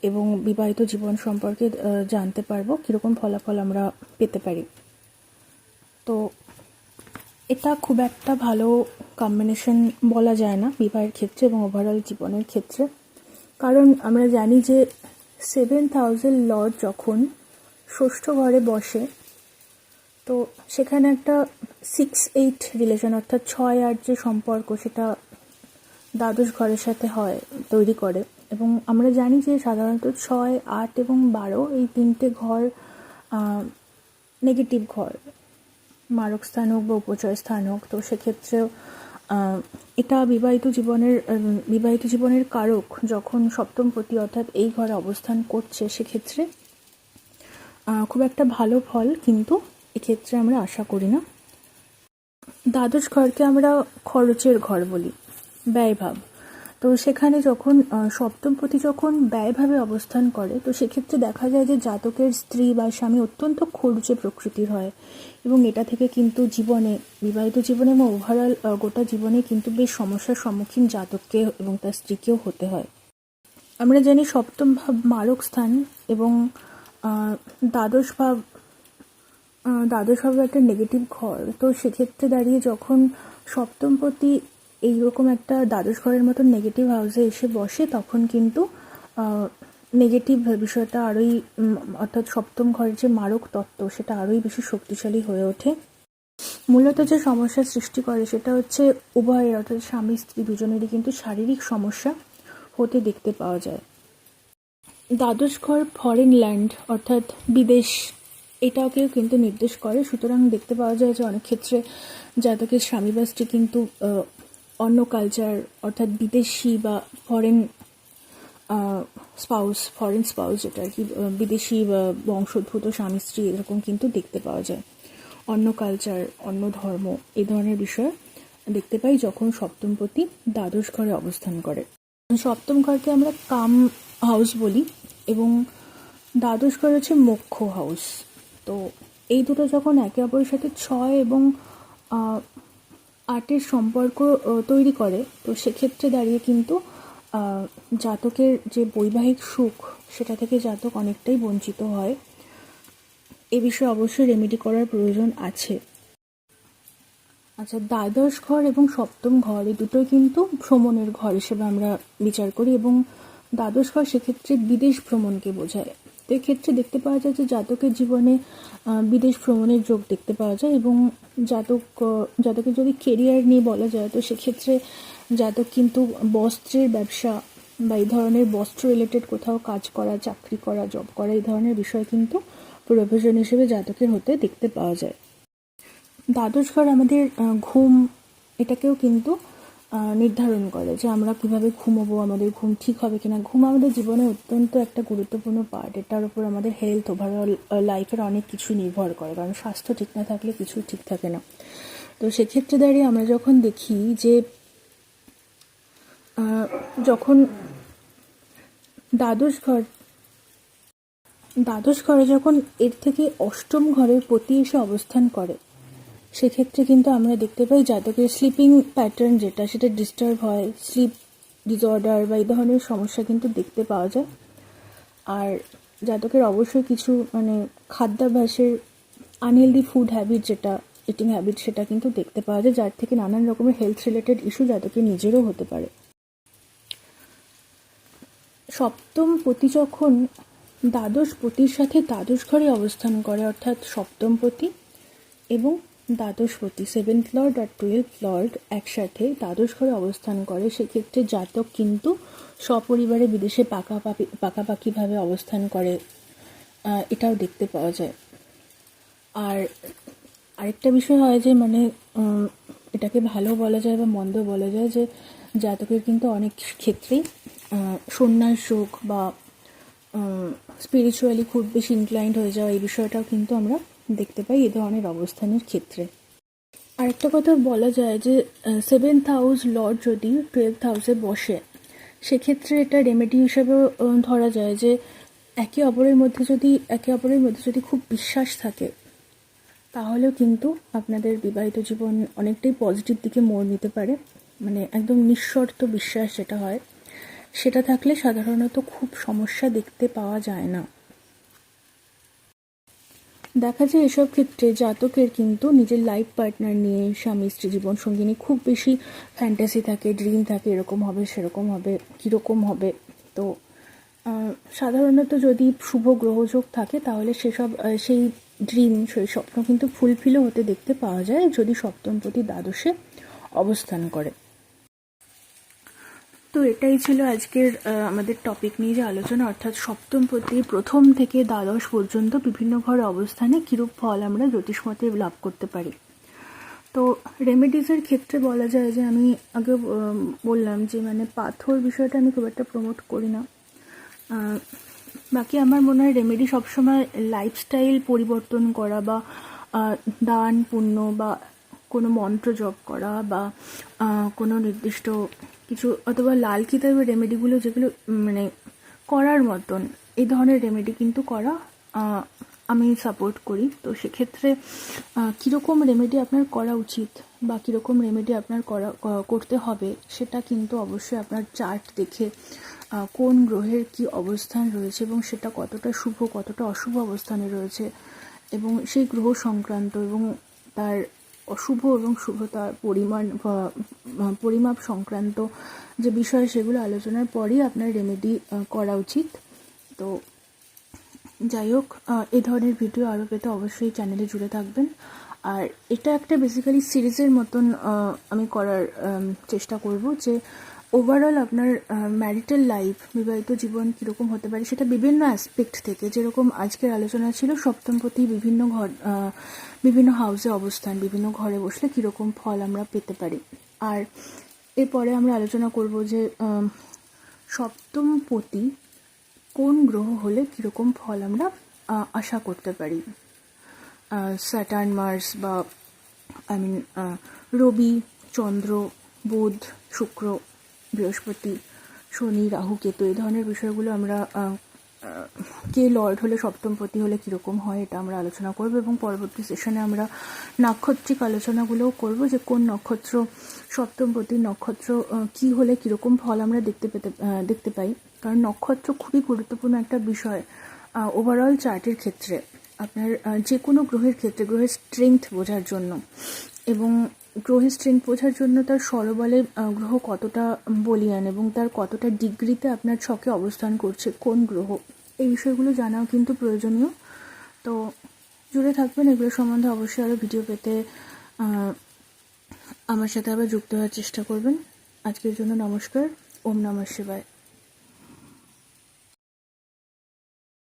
S1: এবং বিবাহিত জীবন সম্পর্কে জানতে পারবো, কীরকম ফলাফল আমরা পেতে পারি। তো এটা খুব একটা ভালো কম্বিনেশন বলা যায় না বিবাহের ক্ষেত্রে এবং ওভারঅল জীবনের ক্ষেত্রে, কারণ আমরা জানি যে 7th হাউসের লর্ড যখন ষষ্ঠ ঘরে বসে, তো সেখানে একটা 6-8 রিলেশন, অর্থাৎ 6-8 যে সম্পর্ক, সেটা দ্বাদশ ঘরের সাথে হয়, তৈরি করে। এবং আমরা জানি যে সাধারণত 6, 8 এবং 12 এই তিনটে ঘর নেগেটিভ ঘর, মারক স্থান হোক বা উপচয় স্থান হোক। তো সেক্ষেত্রেও এটা বিবাহিত জীবনের কারক যখন সপ্তম পতি অর্থাৎ এই ঘরে অবস্থান করছে, সেক্ষেত্রে খুব একটা ভালো ফল কিন্তু এক্ষেত্রে আমরা আশা করি না। দ্বাদশ ঘরকে আমরা খরচের ঘর বলি, ব্যয়ভাব। তো সেখানে যখন সপ্তমপতি যখন ব্যয়ভাবে অবস্থান করে, তো সেক্ষেত্রে দেখা যায় যে জাতকের স্ত্রী বা স্বামী অত্যন্ত খরুচে প্রকৃতির হয়, এবং এটা থেকে কিন্তু বিবাহিত জীবনে এবং ওভারঅল গোটা জীবনে কিন্তু বেশ সমস্যার সম্মুখীন জাতককে এবং তার স্ত্রীকেও হতে হয়। আমরা জানি সপ্তম ভাব মারক স্থান, এবং দ্বাদশ ভাব একটা নেগেটিভ ঘর। তো সেক্ষেত্রে দাঁড়িয়ে যখন সপ্তমপতি এইরকম একটা দ্বাদশ ঘরের মতন নেগেটিভ হাউসে এসে বসে, তখন কিন্তু নেগেটিভ বিষয়টা আরোই, অর্থাৎ সপ্তম ঘরের যে মারক তত্ত্ব, সেটা আরোই বেশি শক্তিশালী হয়ে ওঠে। মূলত যে সমস্যার সৃষ্টি করে সেটা হচ্ছে উভয়ের, অর্থাৎ স্বামী স্ত্রী দুজনেরই কিন্তু শারীরিক সমস্যা হতে দেখতে পাওয়া যায়। দ্বাদশ ঘর ফরেন ল্যান্ড অর্থাৎ বিদেশ, এটাকেও কিন্তু নির্দেশ করে। সুতরাং দেখতে পাওয়া যায় যে অনেক ক্ষেত্রে জাতকের স্বামী বা স্ত্রী কিন্তু অন্য কালচার, অর্থাৎ বিদেশি বা ফরেন স্পাউস, যেটা আর কি, বিদেশি বা বংশোদ্ভূত স্বামী স্ত্রী, এরকম কিন্তু দেখতে পাওয়া যায়। অন্য কালচার, অন্য ধর্ম, এই ধরনের বিষয় দেখতে পাই যখন সপ্তমপতি দ্বাদশ ঘরে অবস্থান করে। সপ্তম ঘরকে আমরা কাম হাউস বলি, এবং দ্বাদশ ঘর হচ্ছে মোক্ষ হাউস। তো এই দুটো যখন একে অপরের সাথে 6 এবং 8-এর সম্পর্ক তৈরি করে, তো সেক্ষেত্রে দাঁড়িয়ে কিন্তু জাতকের যে বৈবাহিক সুখ, সেটা থেকে জাতক অনেকটাই বঞ্চিত হয়। এ বিষয়ে অবশ্যই রেমেডি করার প্রয়োজন আছে। আচ্ছা, দ্বাদশ ঘর এবং সপ্তম ঘর এই দুটোই কিন্তু ভ্রমণের ঘর হিসেবে আমরা বিচার করি, এবং দ্বাদশ ঘর সেক্ষেত্রে বিদেশ ভ্রমণকে বোঝায়। তো এক্ষেত্রে দেখতে পাওয়া যায় যে জাতকের জীবনে বিদেশ ভ্রমণের যোগ দেখতে পাওয়া যায়, এবং জাতকের যদি কেরিয়ার নিয়ে বলা যায়, তো সেক্ষেত্রে জাতক কিন্তু বস্ত্রের ব্যবসা বা এই ধরনের বস্ত্র রিলেটেড কোথাও কাজ করা, চাকরি করা, জব করা, এই ধরনের বিষয় কিন্তু প্রফেশন হিসেবে জাতকের হতে দেখতে পাওয়া যায়। দ্বাদশ ঘর আমাদের ঘুম, এটাকেও কিন্তু নির্ধারণ করে যে আমরা কিভাবে ঘুমোবো, আমাদের ঘুম ঠিক হবে কিনা। ঘুম আমাদের জীবনে অত্যন্ত একটা গুরুত্বপূর্ণ পার্ট। এটার উপর আমাদের হেলথ, ওভারঅল লাইফের অনেক কিছু নির্ভর করে, কারণ স্বাস্থ্য ঠিক না থাকলে কিছু ঠিক থাকে না। তো সেক্ষেত্রে দাঁড়িয়ে আমরা যখন দেখি যে যখন দ্বাদশ ঘরে যখন এর থেকে অষ্টম ঘরের পতি এসে অবস্থান করে, সেক্ষেত্রে কিন্তু আমরা দেখতে পাই জাতকের স্লিপিং প্যাটার্ন যেটা, সেটা ডিস্টার্ব হয়, স্লিপ ডিসঅর্ডার বা এই ধরনের সমস্যা কিন্তু দেখতে পাওয়া যায়। আর জাতকের অবশ্যই কিছু মানে খাদ্যাভ্যাসের আনহেলদি ফুড হ্যাবিট, যেটা ইটিং হ্যাবিট, সেটা কিন্তু দেখতে পাওয়া যায়, যার থেকে নানান রকমের হেলথ রিলেটেড ইস্যু জাতকের নিজেরও হতে পারে। সপ্তম পতি যখন দ্বাদশ পতির সাথে দ্বাদশ ঘরে অবস্থান করে, অর্থাৎ সপ্তম পতি এবং দ্বাদশ পতি, 7th লর্ড আর 12th লর্ড একসাথে দ্বাদশ ঘরে অবস্থান করে, সেক্ষেত্রে জাতক কিন্তু সপরিবারে বিদেশে পাকাপাকিভাবে অবস্থান করে, এটাও দেখতে পাওয়া যায়। আর আরেকটা বিষয় হয় যে মানে এটাকে ভালো বলা যায় বা মন্দ বলা যায়, যে জাতকের কিন্তু অনেক ক্ষেত্রেই সন্ন্যাস যোগ বা স্পিরিচুয়ালি খুব বেশি ইনক্লাইন্ড হয়ে যাওয়া, এই বিষয়টাও কিন্তু আমরা দেখতে পাই এ ধরনের অবস্থানের ক্ষেত্রে। আরেকটা কথা বলা যায় যে 7th হাউস লর্ড যদি 12th হাউসে বসে, সেক্ষেত্রে এটা রেমেডি হিসেবেও ধরা যায় যে একে অপরের মধ্যে যদি খুব বিশ্বাস থাকে, তাহলেও কিন্তু আপনাদের বিবাহিত জীবন অনেকটাই পজিটিভ দিকে মোড় নিতে পারে। মানে একদম নিঃশর্ত বিশ্বাস যেটা হয়, সেটা থাকলে সাধারণত খুব সমস্যা দেখতে পাওয়া যায় না। দেখা যায় এসব ক্ষেত্রে জাতকের কিন্তু নিজের লাইফ পার্টনার নিয়ে, স্বামী স্ত্রী জীবন সঙ্গী নিয়ে খুব বেশি ফ্যান্টাসি থাকে, ড্রিম থাকে, এরকম হবে সেরকম হবে, কীরকম হবে। তো সাধারণত যদি শুভ গ্রহযোগ থাকে, তাহলে সেই ড্রিম, সেই স্বপ্ন কিন্তু ফুলফিলও হতে দেখতে পাওয়া যায় যদি সপ্তমপতি দ্বাদশে অবস্থান করে। তো এটাই ছিল আজকের আমাদের টপিক নিয়ে যে আলোচনা, অর্থাৎ সপ্তমপতি প্রথম থেকে দ্বাদশ পর্যন্ত বিভিন্ন ঘরে অবস্থানে কীরূপ ফল আমরা জ্যোতিষমতে লাভ করতে পারি। তো রেমেডিসের ক্ষেত্রে বলা যায় যে আমি আগে বললাম যে মানে পাথর বিষয়টা আমি খুব একটা প্রমোট করি না। বাকি আমার মনে হয় রেমেডি সবসময় লাইফস্টাইল পরিবর্তন করা বা দান পুণ্য বা কোনো মন্ত্র জপ করা বা কোনো নির্দিষ্ট কিছু, অথবা লাল কিতাবের রেমেডিগুলো যেগুলো মানে করার মতন, এই ধরনের রেমেডি কিন্তু করা আমি সাপোর্ট করি। তো সেক্ষেত্রে কীরকম রেমেডি আপনার করা উচিত বা কীরকম রেমেডি আপনার করতে হবে, সেটা কিন্তু অবশ্যই আপনার চার্ট দেখে, কোন গ্রহের কি অবস্থান রয়েছে এবং সেটা কতটা শুভ কতটা অশুভ অবস্থানে রয়েছে, এবং সেই গ্রহ সংক্রান্ত এবং তার অশুভ এবং শুভতার পরিমাপ সংক্রান্ত যে বিষয়, সেগুলো আলোচনার পরই আপনার রেমেডি করা উচিত। তো যাই হোক, এই ধরনের ভিডিও আরও পেতে অবশ্যই চ্যানেলে জুড়ে থাকবেন। আর এটা একটা বেসিক্যালি সিরিজের মতন আমি করার চেষ্টা করব, যে ওভারঅল আপনার ম্যারিটাল লাইফ, বিবাহিত জীবন কীরকম হতে পারে সেটা বিভিন্ন অ্যাসপেক্ট থেকে, যেরকম আজকের আলোচনা ছিল সপ্তমপতি বিভিন্ন হাউসে অবস্থান, বিভিন্ন ঘরে বসলে কীরকম ফল আমরা পেতে পারি। আর এরপরে আমরা আলোচনা করব যে সপ্তমপতি কোন গ্রহ হলে কীরকম ফল আমরা আশা করতে পারি। স্যাটার্ন, মার্স বা রবি, চন্দ্র, বুধ, শুক্র, বৃহস্পতি, শনি, রাহু, কেতু, এই ধরনের বিষয়গুলো আমরা কে লর্ড হলে সপ্তমপতি হলে কীরকম হয় এটা আমরা আলোচনা করব, এবং পরবর্তী সেশনে আমরা নাক্ষত্রিক আলোচনাগুলোও করব, যে কোন নক্ষত্র সপ্তমপতির নক্ষত্র কি হলে কীরকম ফল আমরা দেখতে পাই। কারণ নক্ষত্র খুবই গুরুত্বপূর্ণ একটা বিষয় ওভারঅল চার্টের ক্ষেত্রে, আপনার যে কোনো গ্রহের ক্ষেত্রে গ্রহের স্ট্রেংথ বোঝার জন্য, এবং গ্রহের স্ট্রেংথ বোঝার জন্য তার স্বরবলে গ্রহ কতটা বলীয়ান এবং তার কতটা ডিগ্রিতে আপনার ছকে অবস্থান করছে কোন গ্রহ, এই বিষয়গুলো জানাও কিন্তু প্রয়োজনীয়। তো জুড়ে থাকবেন, এগুলো সম্বন্ধে অবশ্যই আরও ভিডিও পেতে আমার সাথে আবার যুক্ত হওয়ার চেষ্টা করবেন। আজকের জন্য নমস্কার। ওম নমঃ শিবায়।